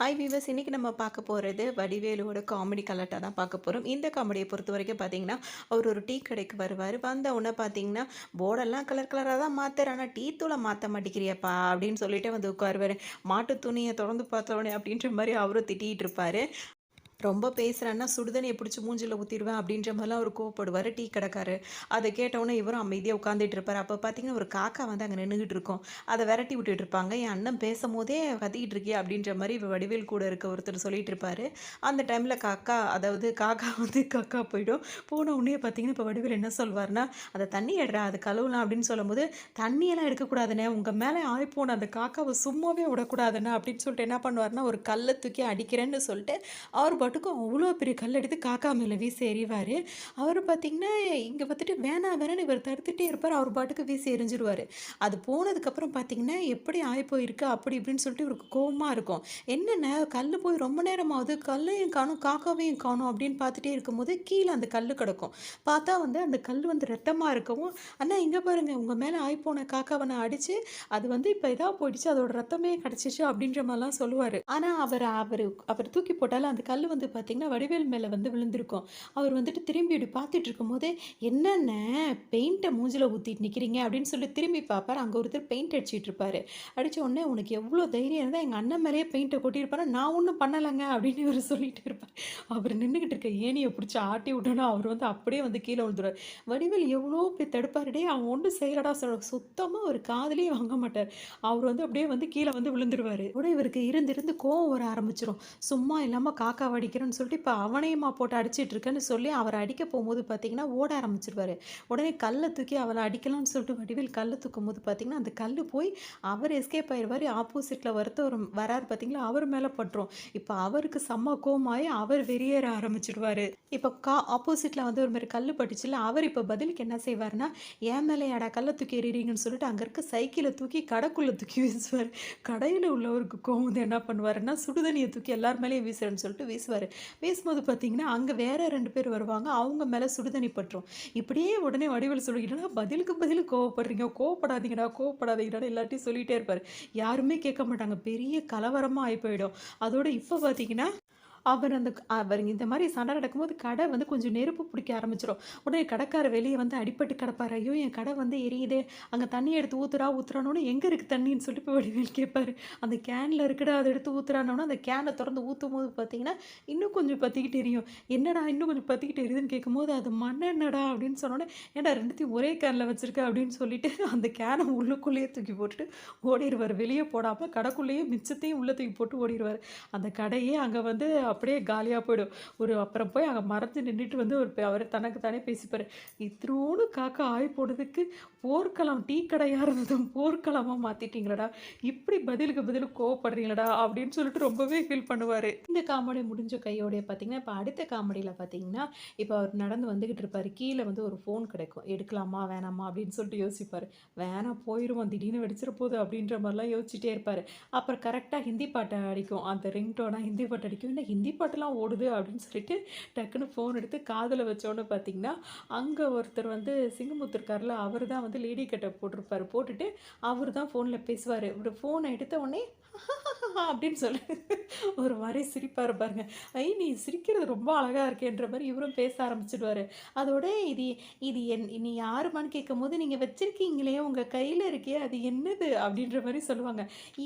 Hi viewers, இன்னைக்கு நம்ம பார்க்க போகிறது வடிவேலுவோட காமெடி கலாட்டா தான் பார்க்க போகிறோம். இந்த காமெடியை பொறுத்த வரைக்கும் பார்த்தீங்கன்னா, அவர் ஒரு டீ கடைக்கு வருவார். வந்த உடனே பார்த்தீங்கன்னா, போர்டெல்லாம் கலர் கலராக தான் மாத்துற, ஆனால் டீ தூளை மாற்ற மாட்டேங்கிறியப்பா அப்படின்னு சொல்லிட்டு வந்து உட்காருவார். மாட்டு துணியை திறந்து பார்த்தவொடனே அப்படின்ற மாதிரி அவரும் திட்டிகிட்டு இருப்பார். ரொம்ப பேசுகிறேன்னா சுடுதண்ணியை பிடிச்சி மூஞ்சில் ஊற்றிடுவேன் அப்படின்ற மாதிரிலாம் அவர் கோவப்படுவார் டீ கடைக்காரர். அதை கேட்டவுடனே இவரும் அமைதியாக உட்காந்துட்டு இருப்பார். அப்போ பார்த்தீங்கன்னா ஒரு காக்கா வந்து அங்கே நின்றுக்கிட்டு இருக்கும். அதை விரட்டி விட்டுட்டு இருப்பாங்க. என் அண்ணன் பேசும்போதே கத்திக்கிட்டு இருக்கியே அப்படின்ற மாதிரி இவ வடிவேல் கூட இருக்க ஒருத்தர் சொல்லிட்டு இருப்பாரு. அந்த டைமில் காக்கா வந்து காக்கா போயிடும். போன உடனே பார்த்தீங்கன்னா இப்போ வடிவேல் என்ன சொல்வார்னா, அதை தண்ணி எடுறா அது கழுவலாம் அப்படின்னு சொல்லும்போது, தண்ணியெல்லாம் எடுக்கக்கூடாதுண்ணே, உங்கள் மேலே ஆய்ப்போன அந்த காக்காவை சும்மாவே விடக்கூடாதுண்ணே அப்படின்னு சொல்லிட்டு என்ன பண்ணுவார்னா, ஒரு கல்லை தூக்கி அடிக்கிறேன்னு சொல்லிட்டு அவர் பாட்டுக்கும் அவ்வளோ பெரிய கல் எடுத்து காக்கா மேலே வீசி எறிவார். அவர் பார்த்திங்கன்னா இங்கே பார்த்துட்டு வேணாம் வேணான்னு இவர் தடுத்துட்டே இருப்பார். அவர் பாட்டுக்கு வீசி எறிஞ்சிருவார். அது போனதுக்கப்புறம் பார்த்திங்கன்னா எப்படி ஆகிப்போயிருக்கு அப்படி இப்படின்னு சொல்லிட்டு இவருக்கு கோவமாக இருக்கும். என்னென்ன கல் போய் ரொம்ப நேரம் ஆகுது, கல்லையும் காணும் காக்காவையும் காணும் அப்படின்னு பார்த்துட்டே இருக்கும்போது கீழே அந்த கல் கிடக்கும். பார்த்தா வந்து அந்த கல் வந்து ரத்தமாக இருக்கவும், அண்ணா இங்கே பாருங்கள் உங்கள் மேலே ஆகிப்போன காக்காவை நான் அடித்து அது வந்து இப்போ இதாக போயிடுச்சு, அதோட ரத்தமே கிடச்சிச்சு அப்படின்ற மாதிரிலாம் சொல்லுவார். ஆனால் அவர் தூக்கி போட்டாலும் அந்த கல் வந்து பார்த்திங்கன்னா வடிவேல் மேலே வந்து விழுந்திருக்கும். அவர் வந்துட்டு திரும்பி இப்படி பார்த்துட்டு இருக்கும்போது, என்னென்ன பெயிண்ட்டை மூஞ்சில் ஊற்றிட்டு நிற்கிறீங்க அப்படின்னு சொல்லி திரும்பி பார்ப்பார். அங்கே ஒருத்தர் பெயிண்ட் அடிச்சிட்டு இருப்பார். அடித்த உடனே உனக்கு எவ்வளோ தைரியம் இருந்தால் எங்கள் அண்ணன் மேலேயே பெயிண்ட்டை கொட்டியிருப்பாரு, நான் ஒன்றும் பண்ணலைங்க அப்படின்னு இவர் சொல்லிட்டு இருப்பார். அவர் நின்றுக்கிட்டு இருக்க ஏணியை பிடிச்சி ஆட்டி விட்டோன்னா அவர் வந்து அப்படியே வந்து கீழே விழுந்துருவார். வடிவேல் எவ்வளோ இப்படி தடுப்பாருடே, அவன் ஒன்றும் செய்யலடா சொல்ல சுத்தமாக ஒரு காதலே வாங்க மாட்டார். அவர் வந்து அப்படியே வந்து கீழே வந்து விழுந்துருவார். கூட இவருக்கு இருந்து இருந்து கோவம் வர ஆரம்பிச்சிடும். சும்மா இல்லாமல் காக்கா அடிக்கிறேன்னு சொல்லிட்டு இப்போ அவனையுமா போட்டு அடிச்சிட்டு இருக்கேன்னு சொல்லி அவரை அடிக்க போகும்போது பார்த்தீங்கன்னா ஓட ஆரம்பிச்சிருவாரு. உடனே கல்லை தூக்கி அவளை அடிக்கலாம்னு சொல்லிட்டு வடிவேல் கல்லை தூக்கும் போது பார்த்தீங்கன்னா அந்த கல் போய் அவர் எஸ்கேப் ஆயிடுவார். ஆப்போசிட்டில் ஒருத்தர் வராரு பார்த்தீங்களா, அவர் மேலே பட்டுரும். இப்போ அவருக்கு செம்ம கோவமாயி அவர் வெறியேற ஆரம்பிச்சிடுவார். இப்போ ஆப்போசிட்டில் வந்து ஒரு மாதிரி கல் பட்டுச்சுல, அவர் இப்போ பதிலுக்கு என்ன செய்வார்னா, என் மேலே ஏடா கல்லை தூக்கி எறிறீங்கன்னு சொல்லிட்டு அங்கே இருக்க சைக்கிளை தூக்கி கடைக்குள்ளே தூக்கி வீசுவார். கடையில் உள்ளவருக்கு கோவம் வந்து என்ன பண்ணுவாருன்னா, சுடுதண்ணியை தூக்கி எல்லார் மேலேயும் வீசுறேன்னு சொல்லிட்டு வீசுவார். வீசும்போது பார்த்தீங்கன்னா அங்கே வேற 2 பேர் வருவாங்க. அவங்க மேலே சுடுதண்ணி பட்டுரும். இப்படியே உடனே வடிவேலு சொல்லிக்கிட்டோன்னா, பதிலுக்கு பதில் கோவப்படுறீங்க, கோவப்படாதீங்கடா கோவப்படாதீங்கடான்னு எல்லாத்தையும் சொல்லிகிட்டே இருப்பார். யாருமே கேட்க மாட்டாங்க. பெரிய கலவரமாக ஆகி போயிடும். அதோட இப்போ பார்த்தீங்கன்னா அவர் இந்த மாதிரி சண்டை நடக்கும்போது கடை வந்து கொஞ்சம் நெருப்பு பிடிக்க ஆரம்பிச்சிடும். உடனே கடைக்காரர் வெளியே வந்து அடிபட்டு கிடப்பார். ஐயோ என் கடை வந்து எரியுதே, அங்கே தண்ணி எடுத்து ஊற்றுறானோன்னு எங்கே இருக்குது தண்ணின்னு சொல்லிட்டு போய் வடிவேல் கேட்பாரு. அந்த கேனில் இருக்குடா அதை எடுத்து ஊற்றுறானோன்னா அந்த கேனை திறந்து ஊற்றும் போது பார்த்தீங்கன்னா இன்னும் கொஞ்சம் பற்றிக்கிட்டு எரியும். என்னடா இன்னும் கொஞ்சம் பற்றிக்கிட்டு எரியுதுன்னு கேட்கும்போது அது மண்ணெண்ணடா அப்படின்னு சொன்னோன்னே, ஏன்டா ரெண்டுத்தையும் ஒரே கேனில் வச்சுருக்க அப்படின்னு சொல்லிட்டு அந்த கேனை உள்ளுக்குள்ளேயே தூக்கி போட்டுட்டு ஓடிடுவார். வெளியே போடாமல் கடைக்குள்ளேயே மிச்சத்தையும் உள்ளே தூக்கி போட்டு ஓடிடுவார். அந்த கடையே அங்கே வந்து அப்படியே காலியாக போயிடும். அப்புறம் போய் அங்கே மறைஞ்சு நின்றுட்டு வந்து அவர் தனக்கு தானே பேசிப்பார். இத்தினோடு காக்கா ஆய் போனதுக்கு போர்க்களம் டீ கடையாக இருந்ததும் போர்க்களமாக மாற்றிட்டீங்களடா, இப்படி பதிலுக்கு பதில் கோவப்படுறீங்களடா அப்படின்னு சொல்லிட்டு ரொம்பவே ஃபீல் பண்ணுவார். இந்த காமெடி முடிஞ்ச கையோடைய பார்த்தீங்கன்னா, இப்போ அடுத்த காமெடியில் பார்த்தீங்கன்னா, இப்போ அவர் நடந்து வந்துக்கிட்டு இருப்பார். கீழே வந்து ஒரு ஃபோன் கிடைக்கும். எடுக்கலாமா வேணாமா அப்படின்னு சொல்லிட்டு யோசிப்பார். வேணாம் போயிடுவோம், திடீர்னு வெடிச்சிட போகுது அப்படின்ற மாதிரிலாம் யோசிச்சுட்டே இருப்பார். அப்புறம் கரெக்டாக ஹிந்தி பாட்டை அடிக்கும். அந்த ரிங்டோனாக ஹிந்தி பாட்டு அடிக்கும். என்ன ஹிந்தி பாட்டெல்லாம் ஓடுது அப்படின்னு சொல்லிட்டு டக்குன்னு ஃபோன் எடுத்து காதில் வச்சோன்னு பார்த்தீங்கன்னா, அங்கே ஒருத்தர் வந்து சிங்கமுத்து இருக்கார்ல, அவர் தான் வந்து லேடி கட்டை போட்டிருப்பார். போட்டுட்டு அவர் தான் ஃபோனில் பேசுவார். ஒரு ஃபோனை எடுத்த உடனே அப்படின்னு சொல்லி ஒரு மாதிரி சிரிப்பார் பாருங்க. நீ சிரிக்கிறது ரொம்ப அழகாக இருக்கேன்ற மாதிரி இவரும் பேச ஆரம்பிச்சிடுவார். அதோட இது இது நீ யாருமான்னு கேட்கும்போது, நீங்கள் வச்சுருக்கீங்களே உங்கள் கையில் இருக்கே அது என்னது அப்படின்ற மாதிரி சொல்லுவாங்க.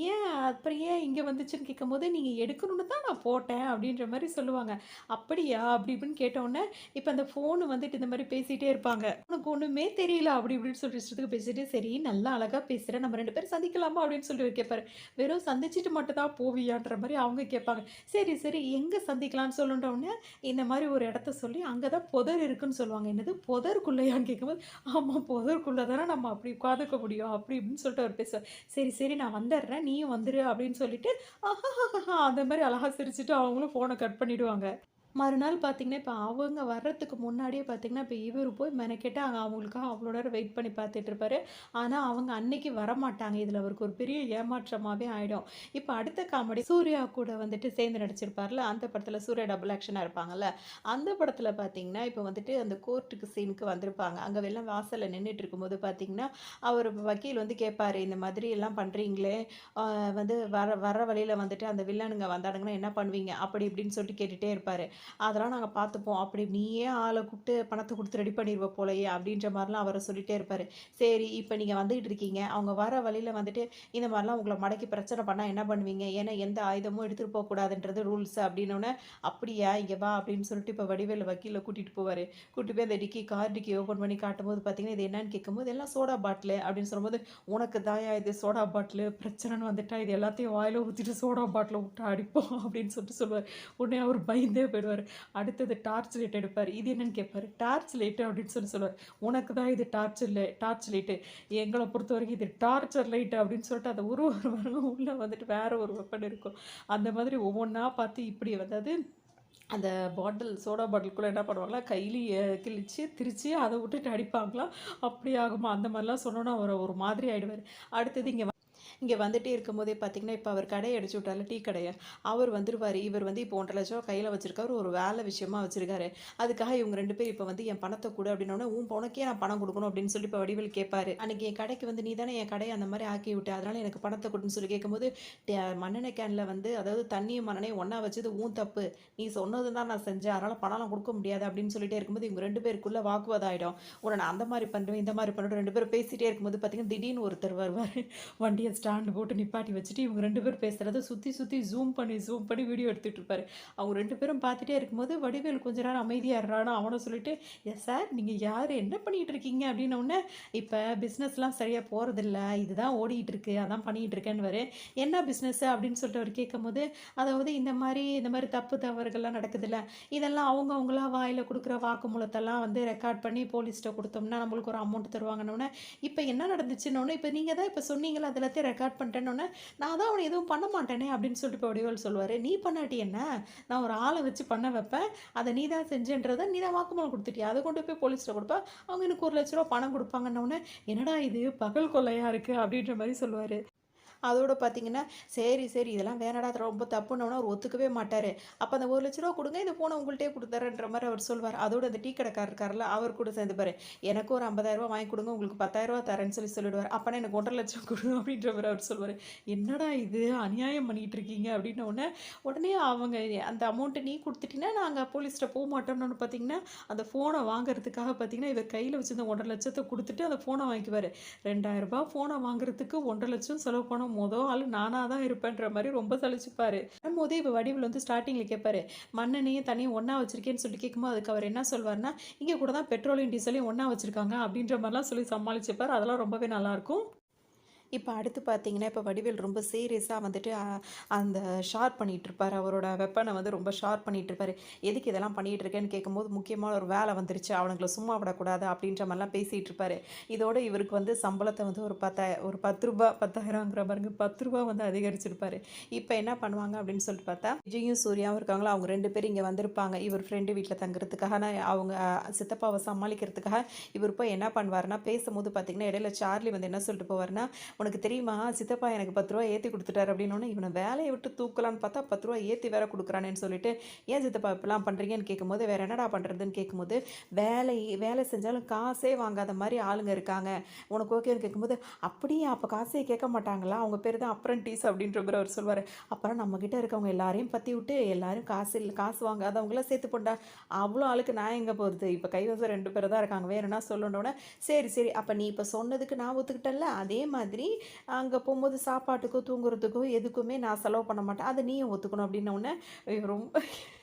ஏன் அப்புறம் ஏன் இங்கே வந்துச்சுன்னு கேட்கும்போது, நீங்கள் எடுக்கணும்னு தான் நான் போட்டேன் அப்படின்ற மாதிரி சொல்லுவாங்க. அப்படியா அப்படி இப்படின்னு கேட்டோன்னே, இப்போ அந்த ஃபோனு வந்துட்டு இந்த மாதிரி பேசிகிட்டே இருப்பாங்க. உனக்கு ஒன்றுமே தெரியல அப்படி இப்படின்னு சொல்லிட்டு இஷ்டத்துக்கு பேசிட்டு, சரி நல்லா அழகாக பேசுகிறேன், நம்ம 2 பேரும் சந்திக்கலாமா அப்படின்னு சொல்லிட்டு கேட்பாரு. வெறும் சந்திச்சுட்டு மட்டும் தான் போவியான்ற மாதிரி அவங்க கேட்பாங்க. சரி சரி எங்கே சந்திக்கலாம்னு சொல்லுன்றவுடனே இந்த மாதிரி ஒரு இடத்த சொல்லி அங்கே தான் புதர் இருக்குன்னு சொல்லுவாங்க. என்னது புதருக்குள்ளேயான்னு கேட்கும்போது, ஆமாம் புதருக்குள்ளே தானே நம்ம அப்படி உட்காந்துக்க முடியும் அப்படி இப்படின்னு சொல்லிட்டு அவர் பேசுவார். சரி சரி நான் வந்துடுறேன் நீயும் வந்துரு அப்படின்னு சொல்லிட்டு அந்த மாதிரி அழகாக சிரிச்சுட்டு அவங்களும் ஃபோனை கட் பண்ணிவிடுவாங்க. மறுநாள் பார்த்தீங்கன்னா, இப்ப அவங்க வர்றதுக்கு முன்னாடியே பார்த்தீங்கன்னா, இப்ப இவரு போய் மெனக்கெட்டு அங்க அவங்களுக்காக அவ்வளோ நேரம் வெயிட் பண்ணி பார்த்துட்டு இருப்பாரு. ஆனா, அவங்க அன்னைக்கு வரமாட்டாங்க. இதுல அவருக்கு ஒரு பெரிய ஏமாற்றமாவே ஆயிடும். இப்ப அடுத்த காமெடி சூர்யா கூட வந்துட்டு சேர்ந்து நடிச்சிருப்பார்ல, அந்த படத்துல சூர்யா டபுள் ஆக்ஷனா இருப்பாங்கல்ல, அந்த படத்துல பார்த்தீங்கன்னா, இப்ப வந்துட்டு அந்த கோர்ட்டுக்கு சீனுக்கு வந்திருப்பாங்க. அங்க வெளில வாசல்ல நின்னுட்டு இருக்கும்போது பார்த்தீங்கன்னா, அவரு வக்கீல் வந்து கேட்பாரு, "இந்த மாதிரி எல்லாம் பண்றீங்களே, அ வந்து வர வர வழியில வந்துட்டு அந்த வில்லனுங்க வந்தானுங்கன்னா என்ன பண்ணுவீங்க?" அப்படி இப்படின்னு சொல்லிட்டு கேட்டுட்டே இருப்பாரு. அதெல்லாம் நாங்க பார்த்துப்போம். அப்படி நீயே ஆள கூப்பிட்டு பணத்த குடுத்து ரெடி பண்ணிருவ போலயே! அப்படின்ற மாரிலாம் அவரு சொல்லிட்டே இருப்பாரு. சரி, இப்ப நீங்க வந்துகிட்டு இருக்கீங்க. அவங்க வர வழியில வந்துட்டு இந்த மாரிலாம் உங்கள மடக்கி பிரச்சனை பண்ணா என்ன பண்ணுவீங்க? ஏன்னா எந்த ஆயுதமும் எடுத்துட்டு போக்கூடாதுன்றது ரூல்ஸ் அப்படின்னோனே, அப்படியா? இங்க வா அப்படின்னு சொல்லிட்டு இப்ப வடிவேலு வக்கீல கூட்டிட்டு போவாரு. கூட்டிட்டு போய் அந்த டிக்கி கார் டிக்கி ஓப்பன் பண்ணி காட்டும்போது பார்த்தீங்கன்னா, இது என்னன்னு கேட்கும்போது, எல்லாம் சோடா பாட்டிலு அப்படின்னு சொல்லும்போது, உனக்கு தான்யா இது சோடா பாட்டிலு. பிரச்சனைன்னு வந்துட்டா இது எல்லாத்தையும் வாயில ஊத்திட்டு சோடா பாட்டில விட்டு அடிப்போம் அப்படின்னு சொல்லிட்டு சொல்லுவாரு. உடனே அவரு பயந்தே போயிடுவாரு. அடுத்தது டார்ச் லைட் எடுப்பாரு. இது என்னன்னு கேட்பாரு. டார்ச் லைட்டு அப்படின்னு சொல்லுவாரு. உனக்கு தான் இது டார்ச் லைட்டு. எங்கள பொறுத்தவரைக்கும் இது டார்ச்சர் லைட் அப்படின்னு சொல்லிட்டு அந்த ஒரு உள்ள வந்துட்டு வேற ஒரு வெப்பன் இருக்கும். அந்த மாதிரி ஒவ்வொன்னா பார்த்து இப்படி அதாவது அந்த பாட்டில் சோடா பாட்டிலுக்குள்ள என்ன பண்ணுவாங்கன்னா, கையிலயே கிழிச்சு, திரிச்சு அத விட்டுட்டு அடிப்பாங்களாம். அப்படி ஆகுமா? அந்த மாரிலாம் சொன்னோனே அவரு ஒரு மாதிரி ஆயிடுவாரு. அடுத்தது இங்க வந்துட்டே இருக்கும்போதே பார்த்தீங்கன்னா, இப்ப அவர் கடைய அடிச்சு விட்டார்ல டீ கடைய. அவர் வந்துருவாரு. இவர் வந்து இப்போ ரூ. 1,50,000 கையில வச்சிருக்காரு. ஒரு வேலை விஷயமா வச்சிருக்காரு. அதுக்காக இவங்க 2 பேரும் இப்ப வந்து என் பணத்த குடு அப்படின்னோனே, உனக்கே நான் பணம் குடுக்கணும் அப்படின்னு சொல்லி இப்ப வடிவேலு கேட்பாரு. அன்னைக்கு என் கடைக்கு வந்து நீ தானே என் கடைய அந்த மாரி ஆக்கி விட்ட. அதனால எனக்கு பணத்த குடுன்னு சொல்லி கேட்கும்போது, மண்ணெண்ணெய் கேன்ல வந்து அதாவது தண்ணியும் மண்ணெண்ணையும் ஒண்ணா வச்சது உன் தப்பு. நீ சொன்னது தான் நான் செஞ்சேன். அதனால பணம்லாம் குடுக்க முடியாது அப்படின்னு சொல்லிட்டே இருக்கும்போது, இவங்க 2 பேருக்குள்ள வாக்குவாதம் ஆயிடும். உன்ன நான் அந்த மாரி பண்றேன், இந்த மாரி பண்றேன் 2 பேரும் பேசிட்டே இருக்கும்போது பார்த்தீங்கன்னா, திடீர்னு ஒருத்தர் வருவாரு. வண்டிய ஸ்டாண்ட் போட்டு நிப்பாட்டி வச்சுட்டு, இவங்க 2 பேரும் பேசுறத சுத்தி சுத்தி ஜூம் பண்ணி வீடியோ எடுத்துட்டு இருப்பாரு. அவங்க 2 பேரும் பார்த்துட்டே இருக்கும்போது, வடிவேலு கொஞ்ச நேரம் அமைதியா இருறான்னு அவன சொல்லிட்டு, சார் நீங்க யாரு? என்ன பண்ணிட்டு இருக்கீங்க?" அப்படின்னோனே, "இப்ப பிசினஸ்லாம் சரியா போறதில்ல. இதுதான் ஓடிட்டு இருக்கு. அதான் பண்ணிட்டு இருக்கேன்னுவாரு. "என்ன பிசினஸ்?" அப்படின்னு சொல்லிட்டு அவரு கேட்கும்போது, அதாவது இந்த மாரி தப்பு தவறுகள்லாம் நடக்குதுல்ல, இதெல்லாம் அவங்களா வாயில குடுக்குற வாக்குமூலத்தெல்லாம் வந்து ரெக்கார்ட் பண்ணி போலீஸ்ட்ட குடுத்தோம்னா, நம்மளுக்கு ஒரு அமௌண்ட் தருவாங்கன்னோனே, இப்ப என்ன நடந்துச்சுன்னோனே, இப்ப நீங்க தான் இப்ப சொன்னீங்கல்ல, அது எல்லாத்தையும் ரெக்கார்ட் பண்ணிட்டேன்னோனே, நான் தான் அவன எதுவும் பண்ண மாட்டேனே அப்படின்னு சொல்லிட்டு இப்ப வடிவேலு சொல்லுவாரு. நீ பண்ணாட்டி என்ன? நான் ஒரு ஆள வச்சு பண்ண வைப்பேன். அத நீ தான் செஞ்சேன்றத நீ தான் வாக்குமூலம் குடுத்துட்டியா? அத கொண்டு போய் போலீஸ்ல குடுப்ப. அவங்க எனக்கு ரூ. 1,00,000 பணம் குடுப்பாங்கன்னோனே, என்னடா இது பகல் கொள்ளையா இருக்கு அப்படின்ற மாரி சொல்லுவாரு. அதோட பார்த்தீங்கன்னா, சரி இதெல்லாம் வேணாடா அது ரொம்ப தப்புன்னோன அவரு ஒத்துக்கவே மாட்டாரு. அப்ப அந்த ரூ. 1,00,000 குடுங்க, இந்த ஃபோன உங்கள்ட்டயே குடுத்துர்றேன்ற மாரி அவர் சொல்வாரு. அதோட அந்த டீ கடைக்காரர் இருக்கார்ல, அவர் கூட சேர்ந்துப்பாரு. எனக்கு ஒரு ரூ. 50,000 வாங்கி குடுங்க, உங்களுக்கு ரூ. 10,000 தரேன்னு சொல்லிடுவாரு. அப்பனா எனக்கு 1,50,000 குடு அப்படின்ற மாரி அவர் சொல்லுவாரு. என்னடா இது அநியாயம் பண்ணிட்டு இருக்கீங்க அப்படின்ன உடனே அவங்க அந்த அமௌண்ட்ட நீ குடுத்துட்டீன்னா, நாங்க போலீஸ்ட்ட போமாட்டோம்னு பார்த்தீங்கன்னா, அந்த ஃபோன வாங்குறதுக்காக பார்த்தீங்கன்னா, இவர் கையில வச்சிருந்த 1,50,000 குடுத்துட்டு அந்த ஃபோன வாங்கிக்குவாரு. ரூ. 2,000 ஃபோன வாங்குறதுக்கு 1,50,000 செலவு பண்ண ஆளு நானா தான் இருப்பேன்ற மாரி ரொம்ப சலிச்சுப்பாரு. வரும்போதே இப்ப வடிவேலு வந்து ஸ்டார்ட்டிங்ல கேட்பாரு. மண்ணெண்ணெயும் தண்ணியும் ஒண்ணா வச்சிருக்கேன்னு சொல்லிட்டு கேட்கும்போது, அதுக்கு அவர் என்ன சொல்வாருன்னா, இங்க கூட தான் பெட்ரோலையும், டீசலையும் ஒண்ணா வச்சிருக்காங்க அப்படின்ற மாரிலாம் சொல்லி சமாளிச்சுப்பாரு. அதெல்லாம் ரொம்பவே நல்லாருக்கும். இப்ப அடுத்து பார்த்தீங்கன்னா, இப்ப வடிவேல் ரொம்ப சீரியஸா வந்துட்டு அந்த ஷார்ப் பண்ணிட்டுருப்பாரு. அவரோட வெப்பன வந்து ரொம்ப ஷார்ப் பண்ணிட்டுருப்பாரு. "எதுக்கு இதெல்லாம் பண்ணிட்டுருக்கேன்னு?" கேட்கும்போது, "முக்கியமான ஒரு வேலை வந்துருச்சு. அவனுங்கள சும்மா விடக்கூடாது." அப்படின்ற மாரிலாம் பேசிட்டுருப்பாரு. இதோட இவருக்கு வந்து சம்பளத்த வந்து ஒரு ஒரு ரூ. 10 10,000ங்கிற பாருங்க ரூ. 10 வந்து அதிகரிச்சிருப்பாரு. இப்ப என்ன பண்ணுவாங்க அப்படின்னு சொல்லிட்டு பார்த்தா, விஜயும், சூர்யாவும் இருக்காங்களா, அவங்க 2 பேரும் இங்க வந்திருப்பாங்க. இவர் ஃப்ரெண்டு வீட்ல தங்குறதுக்காக. ஆனா அவங்க சித்தப்பாவ சமாளிக்கிறதுக்காக இவர் போய் என்ன பண்ணுவாருன்னா, பேசும்போது பார்த்தீங்கன்னா, இடையில சார்லி வந்து என்ன சொல்லிட்டு போவாருன்னா, "உனக்கு தெரியுமா? சித்தப்பா எனக்கு ரூ. 10 ஏத்தி குடுத்துட்டாரு" அப்படின்னோனே, இவன வேலைய விட்டு தூக்கலான்னு பார்த்தா ரூ. 10 ஏத்தி வேற குடுக்குறானேன்னு சொல்லிட்டு, "ஏன் சித்தப்பா இப்படிலாம் பண்றீங்கன்னு?" கேட்கும்போது, "வேற என்னடா பண்றதுன்னு?" கேட்கும்போது, "வேலை வேலை செஞ்சாலும் காசே வாங்காத மாரி ஆளுங்க இருக்காங்க. உனக்கு ஓகேன்னு?" கேட்கும்போது, "அப்படியா? அப்ப காசே கேட்க மாட்டாங்களா? அவங்க பேரு தான் அப்ரன்டிஸ்" அப்படின்ற மாரி அவர் சொல்வாரு. அப்புறம் நம்ம கிட்ட இருக்கவங்க எல்லாரையும் பத்தி விட்டு, எல்லாரும் காசு வாங்காதவங்கள சேர்த்துப்போம்டா. அவ்வளோ ஆளுக்கு நான் எங்க போறது? இப்ப கைவசம் 2 பேர் தான் இருக்காங்க. வேற என்ன சொல்லணும்னோனே, சரி. அப்ப நீ இப்ப சொன்னதுக்கு நான் ஒத்துக்கிட்டேன்ல, அதே மாதிரி அங்க போம்போது சாப்பாட்டுக்கோ, தூங்குறதுக்கோ எதுக்குமே நான் செலவு பண்ண மாட்டேன். அத நீயும் ஒத்துக்கணும் அப்டின்னவுனே, ரொம்ப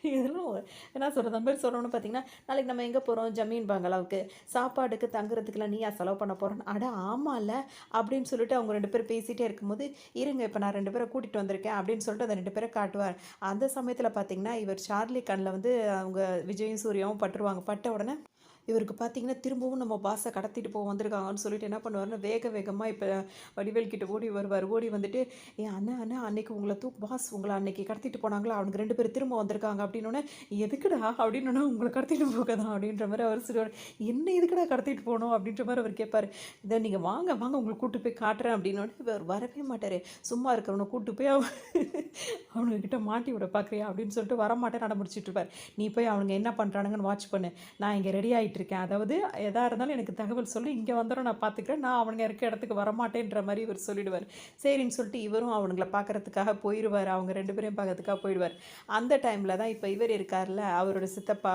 இதெல்லாம் என்ன சொல்றது? அந்த மாரி சொன்னோனே பார்த்தீங்கன்னா, நாளைக்கு நம்ம எங்க போறோம்? ஜமீன் பங்களாவுக்கு. சாப்பாடுக்கு, தங்குறதுக்குலாம் நீயா செலவு பண்ண போறன்னு, அட ஆமால்ல அப்டின்னு சொல்லிட்டு அவங்க 2 பேரும் பேசிட்டே இருக்கும்போது, இருங்க இப்ப நான் 2 பேர கூட்டிட்டு வந்திருக்கேன் அப்டின்னு சொல்லிட்டு அந்த 2 பேர காட்டுவார். அந்த சமயத்துல பார்த்தீங்கன்னா, இவர் சார்லி கண்ல வந்து அவங்க விஜயும், சூர்யாவும் பட்டுருவாங்க. பட்ட உடனே இவருக்கு பார்த்தீங்கன்னா, திரும்பவும் நம்ம பாஸ கடத்திட்டு வந்திருக்காங்கன்னு சொல்லிட்டு என்ன பண்ணுவாருன்னா, வேக வேகமா இப்ப வடிவேல் கிட்ட ஓடி வருவாரு. ஓடி வந்துட்டு, "ஏன் அண்ணா அண்ணா அன்னைக்கு உங்கள பாஸ் உங்கள அன்னைக்கு கடத்திட்டு போனாங்களா, அவனுங்க 2 பேரும் திரும்ப வந்திருக்காங்க." அப்படின்னோனே, "எதுக்குடா?" அப்படின்னோனே, "உங்கள கடத்திட்டு போக தான்." அப்படின்ற மாரி அவரு சொல்லுவாரு. "என்ன எதுக்குடா கடத்திட்டு போணும்?" அப்படின்ற மாரி அவரு கேட்பாரு. "இத நீங்க வாங்க வாங்க உங்களுக்கு கூட்டு போய் காட்டுறேன்." அப்படின்னோனே, இவர் வரவே மாட்டாரு. "சும்மா இருக்கிறவன கூட்டு போய் அவனுங்க கிட்ட மாட்டி விட பார்க்குறியா?" அப்படின்னு சொல்லிட்டு வரமாட்டேன்னு அடம் பிடிச்சிட்டு இருப்பாரு. "நீ போய் அவனுங்க என்ன பண்றானுங்கன்னு வாட்ச் பண்ணு. நான் இங்கே ரெடி ஆகிட்டு இருக்கேன். அதாவது எதா இருந்தாலும் எனக்கு தகவல் சொல்லி இங்கே வந்துடும் நான் பார்த்துக்கிறேன். நான் அவனுங்க இருக்க இடத்துக்கு வரமாட்டேன்ற மாதிரி இவர் சொல்லிடுவார். சரின்னு சொல்லிட்டு இவரும் அவனுங்களை பார்க்கறதுக்காக போயிடுவார். அவங்க 2 பேரையும் பார்க்கறதுக்காக போயிடுவார். அந்த டைமில் தான் இப்போ இவர் இருக்கார்ல, அவரோட சித்தப்பா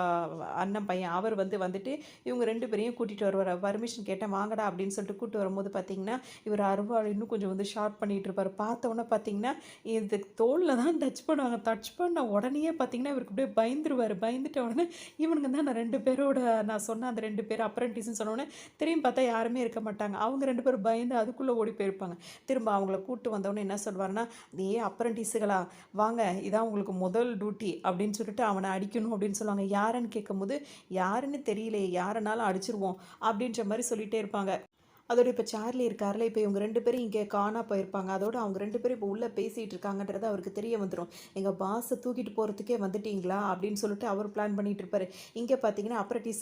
அண்ணன் பையன் அவர் வந்துட்டு இவங்க 2 பேரையும் கூட்டிகிட்டு வருவார். பர்மிஷன் கேட்டேன் வாங்கடா அப்படின்னு சொல்லிட்டு கூப்பிட்டு வரும்போது பார்த்தீங்கன்னா, இவர் அருவாள் இன்னும் கொஞ்சம் ஷார்ட் பண்ணிகிட்டு இருப்பார். பார்த்தோன்னே பார்த்தீங்கன்னா, இது தோளில் தான் டச் பண்ணுவாங்க. டச் பண்ண உடனேயே பார்த்தீங்கன்னா, இவருக்கு அப்படியே பயந்துருவார். பயந்துட்ட உடனே இவனுங்க தான் நான் 2 பேரோட நான் சொன்ன அந்த 2 பேர் அப்ரெண்டிஸ்ன்னு சொன்னோனே, திரும்பி பார்த்தா யாருமே இருக்க மாட்டாங்க. அவங்க 2 பேரும் பயந்து அதுக்குள்ள ஓடி போயிருப்பாங்க. திரும்ப அவங்கள கூட்டு வந்தோனே என்ன சொல்வாருன்னா, "ஏய் அப்ரெண்டிஸுகளா வாங்க, இதான் உங்களுக்கு முதல் டியூட்டி" அப்படின்னு சொல்லிட்டு அவன அடிக்கணும் அப்படின்னு சொல்லுவாங்க. யாருன்னு கேட்கும்போது, "யாருன்னு தெரியலையே, யாரனாலும் அடிச்சுருவோம்" அப்படின்ற மாரி சொல்லிட்டே இருப்பாங்க. அதோட இப்ப சார்லி இருக்கார்ல, இப்ப இவங்க 2 பேரும் இங்க காணா போயிருப்பாங்க. அதோட அவங்க 2 பேரும் இப்ப உள்ள பேசிட்டு இருக்காங்கன்றது அவருக்கு தெரிய வந்துரும். "எங்க பாஸ தூக்கிட்டு போறதுக்கே வந்துட்டீங்களா?" அப்படின்னு சொல்லிட்டு அவர் பிளான் பண்ணிட்டு இருப்பாரு. இங்க பார்த்தீங்கன்னா, அப்ரன்டிஸ்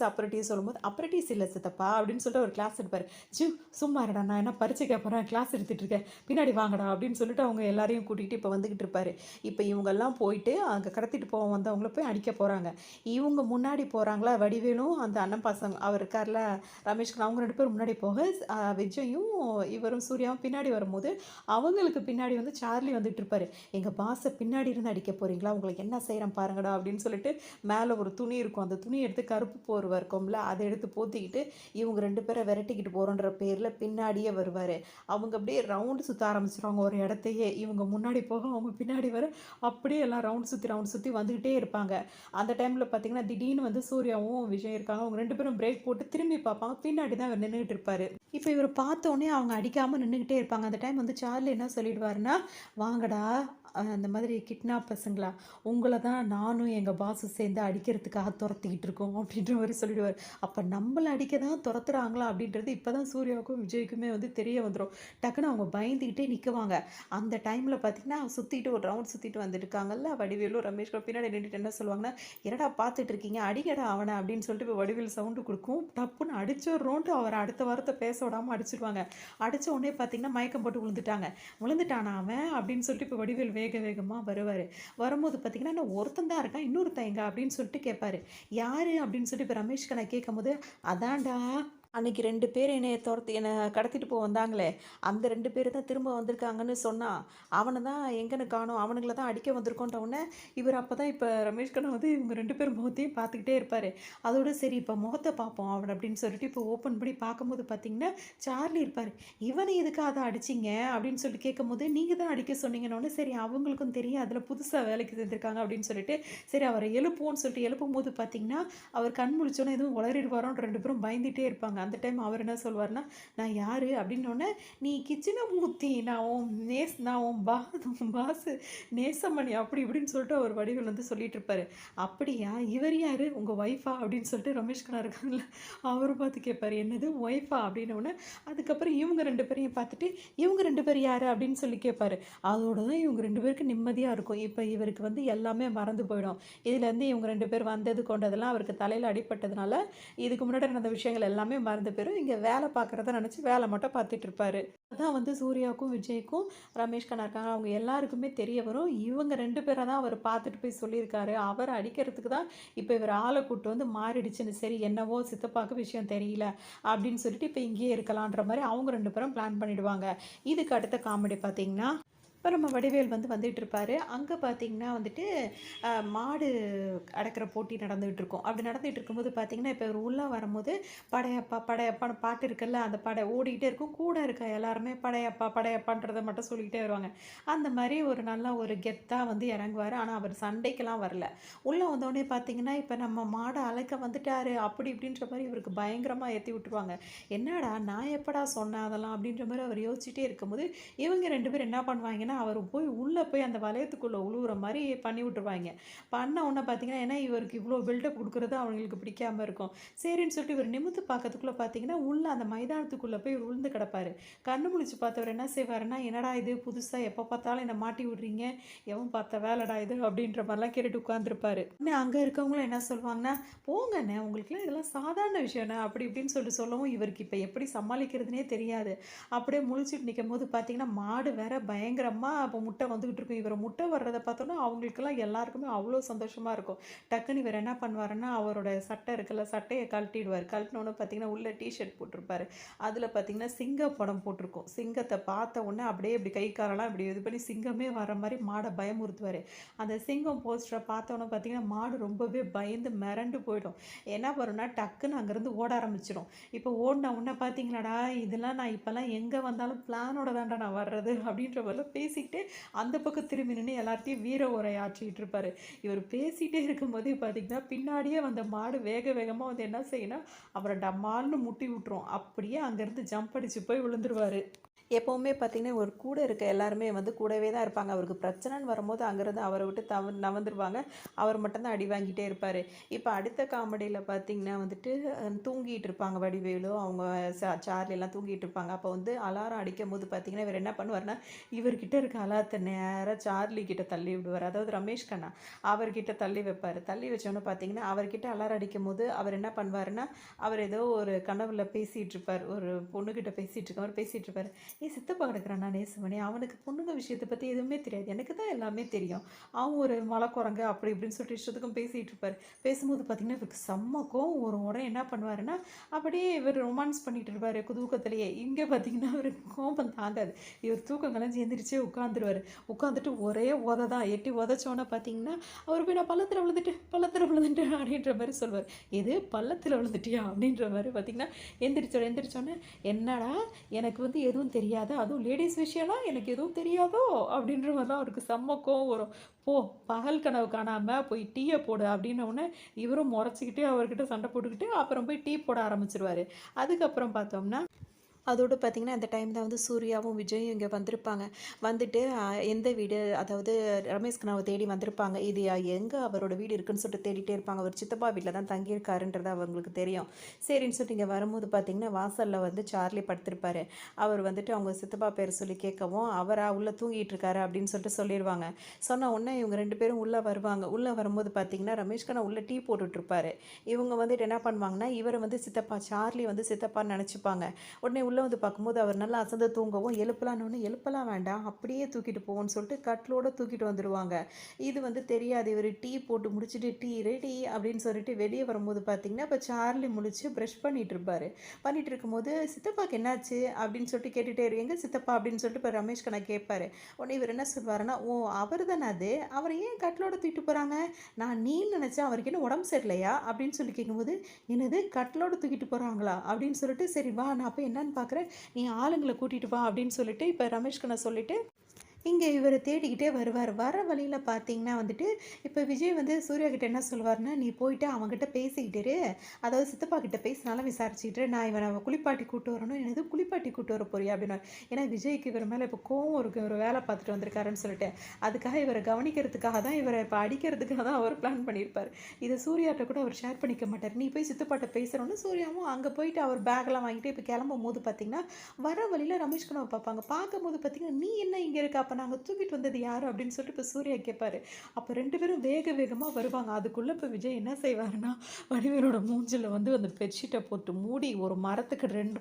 சொல்லும்போது, "அப்ரன்டிஸ் இல்ல சித்தப்பா" அப்படின்னு சொல்லிட்டு ஒரு கிளாஸ் எடுப்பாரு. "ச்சீ சும்மா இருடா, நான் என்ன பரீட்சைக்கா போறேன், கிளாஸ் எடுத்துட்டு இருக்கேன். பின்னாடி வாங்கடா" அப்படின்னு சொல்லிட்டு அவங்க எல்லாரையும் கூட்டிட்டு இப்ப வந்துகிட்டு இருப்பாரு. இப்ப இவங்கெல்லாம் போயிட்டு அங்க கடத்திட்டு வந்தவங்கள போய் அடிக்க போறாங்க. இவங்க முன்னாடி போறாங்களா, வடிவேலும் அந்த அண்ணன் பசங்க அவர் இருக்கார்ல ரமேஷ்க்கு அவங்க 2 பேரும் முன்னாடி போக, விஜயும் இவரும் சூர்யாவும் பின்னாடி வரும்போது, அவங்களுக்கு பின்னாடி சார்லி வந்துட்டு இருப்பாரு. "எங்க பாஸ பின்னாடி இருந்து அடிக்க போறீங்களா? உங்களுக்கு என்ன செய்றேன் பாருங்கடா" அப்படின்னு சொல்லிட்டு மேல ஒரு துணி இருக்கும். அந்த துணிய எடுத்து கருப்பு போர்வ இருக்கும்ல, அத எடுத்து போத்திக்கிட்டு, இவங்க 2 பேர விரட்டிக்கிட்டு போறோன்ற பேர்ல பின்னாடியே வருவாரு. அவங்க அப்படியே ரவுண்டு சுத்த ஆரம்பிச்சுருவாங்க ஒரு இடத்தையே. இவங்க முன்னாடி போக, அவங்க பின்னாடி வர, அப்படியே எல்லாம் ரவுண்ட் சுத்தி வந்துகிட்டே இருப்பாங்க. அந்த டைம்ல பார்த்தீங்கன்னா, திடீர்னு சூர்யாவும், விஜய் இருக்காங்க. அவங்க 2 பேரும் பிரேக் போட்டு திரும்பி பார்ப்பாங்க. பின்னாடி தான் இவர் நின்னுகிட்டு இருப்பாரு. இப்ப இவர பார்த்தோனே அவங்க அடிக்காம நின்னுகிட்டே இருப்பாங்க. அந்த டைம் சார்லி என்ன சொல்லிடுவாருன்னா, "வாங்கடா அந்த மாதிரி கிட்னாப் பசங்களா, உங்கள தான் நானும் எங்க பாஸும் சேர்ந்து அடிக்கிறதுக்காக தொரத்திக்கிட்டு இருக்கோம்." அப்படின்ற மாரி சொல்லிடுவாரு. அப்ப நம்மள அடிக்க தான் தொரத்துறாங்களா அப்படின்றது இப்ப தான் சூர்யாவுக்கும், விஜய்க்குமே தெரிய வந்துரும். டக்குனு அவங்க பயந்துகிட்டே நிக்குவாங்க. அந்த டைம்ல பார்த்தீங்கன்னா, சுத்திட்டு ஒரு ரவுண்ட் சுத்திட்டு வந்துருக்காங்கல்ல, வடிவேலும், ரமேஷ்க்கும் பின்னாடி நின்னுட்டு என்ன சொல்லுவாங்கன்னா, "என்னடா பார்த்துட்டு இருக்கீங்க? அடிங்கடா அவன" அப்படின்னு சொல்லிட்டு இப்ப வடிவேலு சவுண்டு குடுக்கும். டப்புன்னு அடிச்சிடுறோன்ட்டு அவர அடுத்த வார்த்தை பேச விடாம அடிச்சுருவாங்க. அடிச்ச உடனே பார்த்தீங்கன்னா, மயக்கம் போட்டு விழுந்துட்டாங்க. "விழுந்துட்டானா அவன்?" அப்படின்னு சொல்லிட்டு இப்ப வடிவேலு வேக வேகமா வருவாரு. வரும்போது பார்த்தீங்கன்னா, "இன்னும் ஒருத்தன் தான் இருக்கான். இன்னொருத்தன் எங்க?" அப்படின்னு சொல்லிட்டு கேட்பாரு. "யாரு?" அப்படின்னு சொல்லிட்டு இப்ப ரமேஷ்க்கு நான் கேட்கும்போது, "அதான்டா அன்னைக்கு 2 பேர் என்னை கடத்திட்டு வந்தாங்களே, அந்த 2 பேரு தான் திரும்ப வந்திருக்காங்கன்னு சொன்னான். அவன தான் எங்கன்னு காணோம். அவனுங்கள தான் அடிக்க வந்திருக்கோன்ற உடனே, இவரு அப்பதான் இப்ப ரமேஷ் கண்ணா இவங்க 2 பேர் முகத்தையும் பார்த்துக்கிட்டே இருப்பாரு. அதோட சரி இப்ப முகத்த பார்ப்போம் அவன அப்படின்னு சொல்லிட்டு இப்ப ஓப்பன் பண்ணி பார்க்கும்போது பார்த்தீங்கன்னா, சார்லி இருப்பாரு. "இவன எதுக்கு அத அடிச்சீங்க?" அப்படின்னு சொல்லி கேட்கும்போது, "நீங்க தான் அடிக்க சொன்னீங்கன்னோனே" சரி அவங்களுக்கும் தெரியும் அதுல புதுசா வேலைக்கு சேர்ந்திருக்காங்க அப்படின்னு சொல்லிட்டு, சரி அவர எழுப்புவோம்ன்னு சொல்லிட்டு எழுப்பும்போது பார்த்தீங்கன்னா, அவர் கண் முழிச்சோனே எதுவும் உளறிடுவாரோன்னு 2 பேரும் பயந்துட்டே இருப்பாங்க. அந்த டைம் அவர் என்ன சொல்வாருன்னா, "நான் யாரு?" அப்படின்னோனே, "நீ கிச்சினமூர்த்தி. நான் உன் பாஸு நேசமணி" அப்படி இப்படின்னு சொல்லிட்டு அவர் வடிவேலு சொல்லிட்டு இருப்பாரு. "அப்படியா? இவர் யாரு? உங்க ஒய்ஃபா?" அப்படின்னு சொல்லிட்டு ரமேஷ் கண்ணா இருக்காங்கல்ல, அவர பார்த்து கேட்பாரு. "என்னது ஒய்ஃபா?" அப்படின்னோனே, அதுக்கப்புறம் இவங்க 2 பேரையும் பார்த்துட்டு, "இவங்க 2 பேர் யாரு?" அப்படின்னு சொல்லி கேட்பாரு. அதோட தான் இவங்க 2 பேருக்கு நிம்மதியா இருக்கும். இப்ப இவருக்கு எல்லாமே மறந்து போயிடும். இதுலேருந்து இவங்க 2 பேர் வந்தது, கொண்டதெல்லாம் அவருக்கு தலையில அடிபட்டதுனால, இதுக்கு முன்னாடி நடந்த விஷயங்கள் எல்லாமே மறந்து போயிரும். இங்க வேலை பார்க்குறத நெனச்சு வேலை மட்டும் பார்த்துட்டு இருப்பாரு. அதான் சூர்யாவுக்கும், விஜய்க்கும், ரமேஷ் கண்ணா இருக்காங்க. அவங்க எல்லாருக்குமே தெரிய வரும். இவங்க 2 பேர தான் அவரு பார்த்துட்டு போய் சொல்லியிருக்காரு. அவர அடிக்கிறதுக்கு தான் இப்ப இவரு ஆள கூட்டு மாறிடுச்சுன்னு. சரி என்னவோ சித்தப்பாக்கு விஷயம் தெரியல அப்படின்னு சொல்லிட்டு இப்ப இங்கேயே இருக்கலான்ற மாரி அவங்க 2 பேரும் பிளான் பண்ணிடுவாங்க. இதுக்கு அடுத்த காமெடி பார்த்தீங்கன்னா, இப்ப நம்ம வடிவேல் வந்துட்டுருப்பாரு. அங்க பார்த்தீங்கன்னா மாடு அடக்குற போட்டி நடந்துகிட்டு இருக்கும். அப்படி நடந்துட்டு இருக்கும்போது பார்த்தீங்கன்னா, இப்ப இவரு உள்ள வரும்போது, "படையப்பா, படையப்பான்னு" பாட்டு இருக்குல்ல, அந்த படை ஓடிக்கிட்டே இருக்கும். கூட இருக்க எல்லாருமே "படையப்பா, படையப்பான்றத" மட்டும் சொல்லிக்கிட்டே வருவாங்க. அந்த மாரி ஒரு நல்ல ஒரு கெத்தா இறங்குவாரு. ஆனா, அவர் சண்டைக்கெல்லாம் வரல. உள்ள வந்தோனே பார்த்தீங்கன்னா, இப்ப நம்ம மாட அழைக்க வந்துட்டாரு, அப்படி இப்படின்ற மாரி இவருக்கு பயங்கரமா ஏத்தி விட்டுருவாங்க. "என்னடா நான் எப்படா சொன்னேன் அதெல்லாம்?" அப்படின்ற மாரி அவர் யோசிச்சுட்டே இருக்கும்போது, இவங்க 2 பேரும் என்ன பண்ணுவாங்கன்னா, பார்த்தீங்கன்னா, அவர் போய் உள்ளே போய் அந்த வளையத்துக்குள்ளே உழுவுற மாரி பண்ணி விட்டுருவாய்ங்க. பண்ண உடனே பார்த்தீங்கன்னா, ஏன்னா இவருக்கு இவ்வளோ பில்டப் குடுக்குறது அவங்களுக்கு பிடிக்காம இருக்கும். சரின்னு சொல்லிட்டு இவர் நிமிர்ந்து பார்க்கறதுக்குள்ள பார்த்தீங்கன்னா, உள்ள அந்த மைதானத்துக்குள்ள போய் விழுந்து கிடப்பாரு. கண்ணு முழிச்சு பார்த்தவர் என்ன செய்வாருன்னா, "என்னடா இது புதுசா எப்ப பார்த்தாலும் என்ன மாட்டி விடுறீங்க? எவன் பார்த்த வேலைடா இது?" அப்படின்ற மாரிலாம் கேட்டுட்டு உட்கார்ந்துருப்பாரு. உடனே அங்க இருக்கவங்களும் என்ன சொல்லுவாங்கன்னா, "போங்கண்ணே, உங்களுக்கெல்லாம் இதெல்லாம் சாதாரண விஷயம்ண்ணே" அப்படி இப்படின்னு சொல்லிட்டு சொல்லவும், இவருக்கு இப்ப எப்படி சமாளிக்கிறதுன்னே தெரியாது. அப்படியே முழிச்சுட்டு நிக்கும்போது பார்த்தீங்கன்னா, மாடு வேற பயங்கரமா அப்ப முட்டை வந்துகிட்டு இருக்கும். இவரு முட்டை வர்றத பார்த்தோன்னா, அவங்களுக்கெல்லாம் எல்லாருக்குமே அவ்ளோ சந்தோஷமா இருக்கும். டக்குனு இவரு என்ன பண்ணுவாருன்னா, அவரோட சட்டை இருக்குல்ல, சட்டைய கழட்டிடுவாரு. கழட்டினோனே பார்த்தீங்கன்னா, உள்ள டீ ஷர்ட் போட்டிருப்பாரு. அதில பார்த்தீங்கன்னா, சிங்க படம் போட்டிருக்கும். சிங்கத்த பார்த்த உடனே அப்படியே இப்படி கை காலெல்லாம் இப்படி இது பண்ணி சிங்கமே வர மாரி மாட பயமுறுத்துவாரு. அந்த சிங்கம் போஸ்டர பார்த்தோன்னே பார்த்தீங்கன்னா, மாடு ரொம்பவே பயந்து மிரண்டு போயிடும். என்ன பண்ணும்னா, டக்குன்னு அங்கேருந்து ஓட ஆரம்பிச்சுரும். இப்போ ஓடுன உடனே பார்த்தீங்களாடா, இதெல்லாம் நான் இப்பலாம் எங்க வந்தாலும் பிளானோட தான்டா நான் வர்றது அப்படின்ற மாரிலாம் பேசிக்கிட்டு, அந்த பக்கம் திரும்பி நின்னு எல்லார்ட்டயும் வீர உரை ஆற்றிட்டு இருப்பாரு. இவரு பேசிட்டே இருக்கும்போதே பார்த்தீங்கன்னா, பின்னாடியே வந்த மாடு வேக வேகமா வந்து என்ன செய்யும்னா, அவர டமால்னு முட்டி விட்டுரும். அப்படியே அங்கேருந்து ஜம்ப் அடிச்சு போய் விழுந்துருவாரு. எப்பவுமே பார்த்தீங்கன்னா, ஒரு கூட இருக்க எல்லாருமே வந்து கூடவே தான் இருப்பாங்க. அவருக்கு பிரச்சனைன்னு வரும்போது அங்கேருந்து அவர விட்டு நவந்துருவாங்க. அவர் மட்டும் தான் அடி வாங்கிட்டே இருப்பாரு. இப்ப அடுத்த காமெடியில பார்த்தீங்கன்னா வந்துட்டு, தூங்கிட்டு இருப்பாங்க வடிவேலு, அவங்க சார்லிலாம் தூங்கிட்டு இருப்பாங்க. அப்போ வந்து அலாரம் அடிக்கும்போது பார்த்தீங்கன்னா, இவரு என்ன பண்ணுவாருன்னா, இவர்கிட்ட இருக்க அலாரத்த நேரா சார்லி கிட்ட தள்ளி விடுவாரு. அதாவது ரமேஷ் கண்ணா அவர்கிட்ட தள்ளி வைப்பாரு. தள்ளி வச்சோனே பார்த்தீங்கன்னா, அவர்கிட்ட அலாரம் அடிக்கும்போது அவர் என்ன பண்ணுவாருன்னா, அவர் ஏதோ ஒரு கனவுல பேசிட்டு இருப்பாரு. ஒரு பொண்ணுகிட்ட பேசிட்டு இருக்கவர் பேசிட்டு இருப்பாரு. "ஏய் சித்தப்பா கிடக்குறான்டா நேசமணி. அவனுக்கு பொண்ணுங்க விஷயத்த பத்தி எதுவுமே தெரியாது. எனக்கு தான் எல்லாமே தெரியும். அவன் ஒரு மலைக்குரங்கு" அப்படி இப்படின்னு சொல்லிட்டு இஷ்டத்துக்கும் பேசிட்டு இருப்பாரு. பேசும்போது பார்த்தீங்கன்னா, இவருக்கு செம்ம கோவம் வரும். உடனே என்ன பண்ணுவாருன்னா, அப்படியே இவர் ரொமான்ஸ் பண்ணிட்டு இருப்பாரு தூக்கத்திலேயே. இங்க பார்த்தீங்கன்னா, அவருக்கு கோபம் தாங்காது. இவர் தூக்கம் கலைஞ்சு எந்திரிச்சே உட்காந்துருவாரு. உட்காந்துட்டு ஒரே உத தான். எட்டி உதைச்சோனே பார்த்தீங்கன்னா, அவர் போய் "நான் பள்ளத்தில விழுந்துட்டேன், பள்ளத்தில விழுந்துட்டேன்" அப்படின்ற மாரி சொல்லுவாரு. "எது பள்ளத்தில விழுந்துட்டியா?" அப்படின்ற மாரி பார்த்தீங்கன்னா, எந்திரிச்சோனே, "என்னடா எனக்கு வந்து எதுவும் தெரியாதா? அதுவும் லேடீஸ் விஷயம்லாம் எனக்கு எதுவும் தெரியாதோ?" அப்படின்ற மாரிலாம் அவருக்கு செம்ம கோவம் வரும். "போ பகல் கனவு காணாம போய் டீய போடு" அப்படின்னவுனே, இவரும் மொறச்சுக்கிட்டே அவர்கிட்ட சண்டை போட்டுக்கிட்டு, அப்புறம் போய் டீ போட ஆரம்பிச்சுருவாரு. அதுக்கப்புறம் பார்த்தோம்னா அதோடு பார்த்தீங்கன்னா, அந்த டைம் தான் வந்து சூர்யாவும், விஜயும் இங்க வந்திருப்பாங்க. வந்துட்டு எந்த வீடு அதாவது ரமேஷ் கண்ணாவ தேடி வந்திருப்பாங்க. இது எங்க அவரோட வீடு இருக்குன்னு சொல்லிட்டு தேடிட்டே இருப்பாங்க. அவர் சித்தப்பா வீட்ல தான் தங்கியிருக்காருன்றது அவங்களுக்கு தெரியும். சரின்னு சொல்லிட்டு இங்க வரும்போது பார்த்தீங்கன்னா, வாசல்ல வந்து சார்லி படுத்திருப்பாரு. அவர் வந்துட்டு அவங்க சித்தப்பா பேர சொல்லி கேட்கவும், அவரா உள்ள தூங்கிட்டு இருக்காரு அப்படின்னு சொல்லிட்டு சொல்லிருவாங்க. சொன்ன உடனே இவங்க 2 பேரும் உள்ள வருவாங்க. உள்ள வரும்போது பார்த்தீங்கன்னா, ரமேஷ் கண்ணா உள்ள டீ போட்டுட்டு இருப்பாரு. இவங்க வந்துட்டு என்ன பண்ணுவாங்கன்னா, இவர வந்து சித்தப்பா சார்லி வந்து சித்தப்பான்னு நெனச்சுப்பாங்க. உடனே உள்ள வந்து பார்க்கும்போது அவர் நல்லா அசந்து தூங்கவும், எழுப்பலான்னோனே, "எழுப்பலாம் வேண்டாம். அப்படியே தூக்கிட்டு போவோன்னு" சொல்லிட்டு கட்டிலோட தூக்கிட்டு வந்துருவாங்க. இது வந்து தெரியாது. இவரு டீ போட்டு முடிச்சுட்டு, "டீ ரெடி" அப்படின்னு சொல்லிட்டு வெளிய வரும்போது பார்த்தீங்கன்னா, இப்ப சார்லி முழிச்சு பிரஷ் பண்ணிட்டு இருப்பாரு. பண்ணிட்டு இருக்கும்போது, "சித்தப்பாக்கு என்னாச்சு?" அப்படின்னு சொல்லிட்டு கேட்டுட்டே "எங்க சித்தப்பா?" அப்படின்னு சொல்லிட்டு இப்ப ரமேஷ் கண்ணா கேட்பாரு. உடனே இவரு என்ன சொல்வாருன்னா, "ஓ! அவரு தான அது. அவர ஏன் கட்டிலோட தூக்கிட்டு போறாங்க? நான் நீன்னு நெனச்சேன். அவருக்கு என்ன உடம்பு சரியில்லையா?" அப்படின்னு சொல்லி கேட்கும்போது, "என்னது கட்டிலோட தூக்கிட்டு போறாங்களா?" அப்படின்னு சொல்லிட்டு, "சரி வா நான் போய் என்னன்னு பார்க்குறேன். நீ ஆளுங்கள கூட்டிட்டு வா" அப்படின்னு சொல்லிட்டு இப்ப ரமேஷ்க்கு நான் சொல்லிட்டு இங்க இவர தேடிக்கிட்டே வருவாரு. வர வழியில பார்த்தீங்கன்னா வந்துட்டு, இப்ப விஜய் வந்து சூர்யா கிட்ட என்ன சொல்லுவாருன்னா, "நீ போயிட்டு அவன்கிட்ட பேசிக்கிட்டு இரு. அதாவது சித்தப்பா கிட்ட பேசி நல்லா விசாரிச்சுக்கிட்டு இரு. நான் இவன குளிப்பாட்டி கூட்டு வரணும்." "என்னது குளிப்பாட்டி கூட்டு வர போறியா?" அப்படின்னாரு. ஏன்னா விஜய்க்கு இவர் மேல இப்ப கோவம் இருக்கு. இவரு வேல பார்த்துட்டு வந்திருக்காருன்னு சொல்லிட்டு. அதுக்காக இவர கவனிக்கிறதுக்காக தான் இவர இப்ப அடிக்கிறதுக்காக தான் அவர் பிளான் பண்ணியிருப்பாரு. இத சூர்யாட்ட கூட அவர் ஷேர் பண்ணிக்க மாட்டாரு. "நீ போய் சித்தப்பாட்ட பேசுறோன்னு" சூர்யாவும் அங்க போயிட்டு அவர் பேக்லாம் வாங்கிட்டு இப்ப கிளம்பும்போது பார்த்தீங்கன்னா, வர வழியில ரமேஷ் கண்ணாவ பார்ப்பாங்க. பார்க்கும்போது பார்த்தீங்கன்னா, "நீ என்ன இங்க இருக்க? அப்ப நாங்க தூக்கிட்டு வந்தது யாரு?" அப்படின்னு சொல்லிட்டு இப்ப சூர்யா கேட்பாரு. அப்ப 2 பேரும் வேக வேகமா வருவாங்க. அதுக்குள்ள இப்ப விஜய் என்ன செய்வாருன்னா, வடிவேலோட மூஞ்சில வந்து அந்த பெட்ஷீட்ட போட்டு மூடி ஒரு மரத்துக்கு 2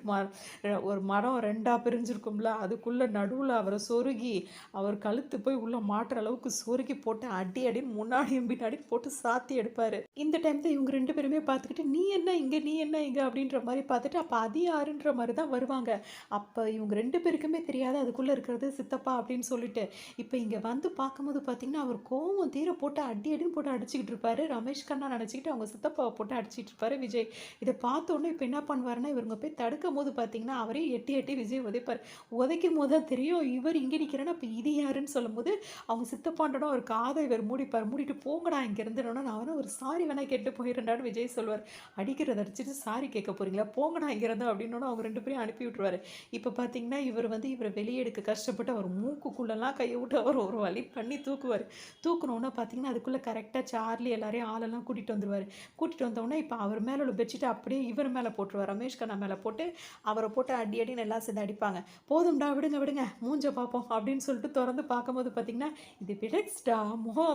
ஒரு மரம் 2ஆ பிரிஞ்சிருக்கும்ல, அதுக்குள்ள நடுவுல அவர சொருகி, அவர் கழுத்து போய் உள்ள மாட்டுற அளவுக்கு சொருகி போட்டு அடி அடின்னு முன்னாடியும் பின்னாடியும் போட்டு சாத்தி எடுப்பாரு. இந்த டைம் தான் இவங்க 2 பேருமே பார்த்துக்கிட்டு, "நீ என்ன இங்க? நீ என்ன இங்க?" அப்படின்ற மாரி பார்த்துட்டு, அப்ப அது யாருன்ற மாரி தான் வருவாங்க. அப்ப இவங்க 2 பேருக்குமே தெரியாது அதுக்குள்ள இருக்கிறது சித்தப்பா அப்படின்னு சொல்லிட்டு. இப்ப இங்க வந்து பார்க்கும்போது பார்த்தீங்கன்னா, அவர் கோவம் தீர போட்டு அடி அடின்னு போட்டு அடிச்சுக்கிட்டு இருப்பாரு. ரமேஷ் கண்ணா நெனச்சுக்கிட்டு அவங்க சித்தப்பாவ போட்டு அடிச்சிட்டு இருப்பாரு விஜய். இத பார்த்தோனே இப்ப என்ன பண்ணுவாருன்னா, இவருங்க போய் தடுக்கும்போது பார்த்தீங்கன்னா, அவரையும் எட்டி எட்டி விஜய் உதைப்பாரு. உதைக்கும்போது தான் தெரியும் இவர் இங்க நிக்கிறாருன்னா, அப்ப இது யாருன்னு சொல்லும்போது, அவங்க சித்தப்பான்றோன அவர் காத இவர் மூடிப்பாரு. மூடிட்டு "போங்கடா இங்கருந்துன்னோன, நான் வேணா ஒரு சாரி வேணா கேட்டு போயிறேன்டான்னு" விஜய் சொல்லுவாரு. அடிக்கிறத அடிச்சுட்டு சாரி கேட்க போறீங்களா? போங்கடா இங்கருந்து அப்படின்னோன அவங்க 2 பேரையும் அனுப்பி விட்டுருவாரு. இப்ப பார்த்தீங்கன்னா, இவர் வந்து இவர வெளிய எடுக்க கஷ்டப்பட்டு அவர் மூக்குக்குள்ள உள்ளலாம் கையை விட்டு அவர் ஒரு வழி பண்ணி தூக்குவார். தூக்குனோன்னே பார்த்தீங்கன்னா, அதுக்குள்ளே கரெக்டாக சார்லி எல்லாரையும் ஆளெல்லாம் கூட்டிகிட்டு வந்துருவாரு. கூட்டிட்டு வந்தோடனே இப்போ அவர் மேல உள்ள பெட்ஷீட்ட அப்படியே இவர் மேல போட்டுருவாரு. ரமேஷ் கண்ணா மேல போட்டு, அவர போட்டு அடி அடின்னு எல்லாம் சேர்ந்து அடிப்பாங்க. "போதும்டா விடுங்க விடுங்க, மூஞ்ச பார்ப்போம்" அப்படின்னு சொல்லிட்டு தொறந்து பார்க்கும்போது பார்த்தீங்கன்னா, இது விலக்ஸ்டா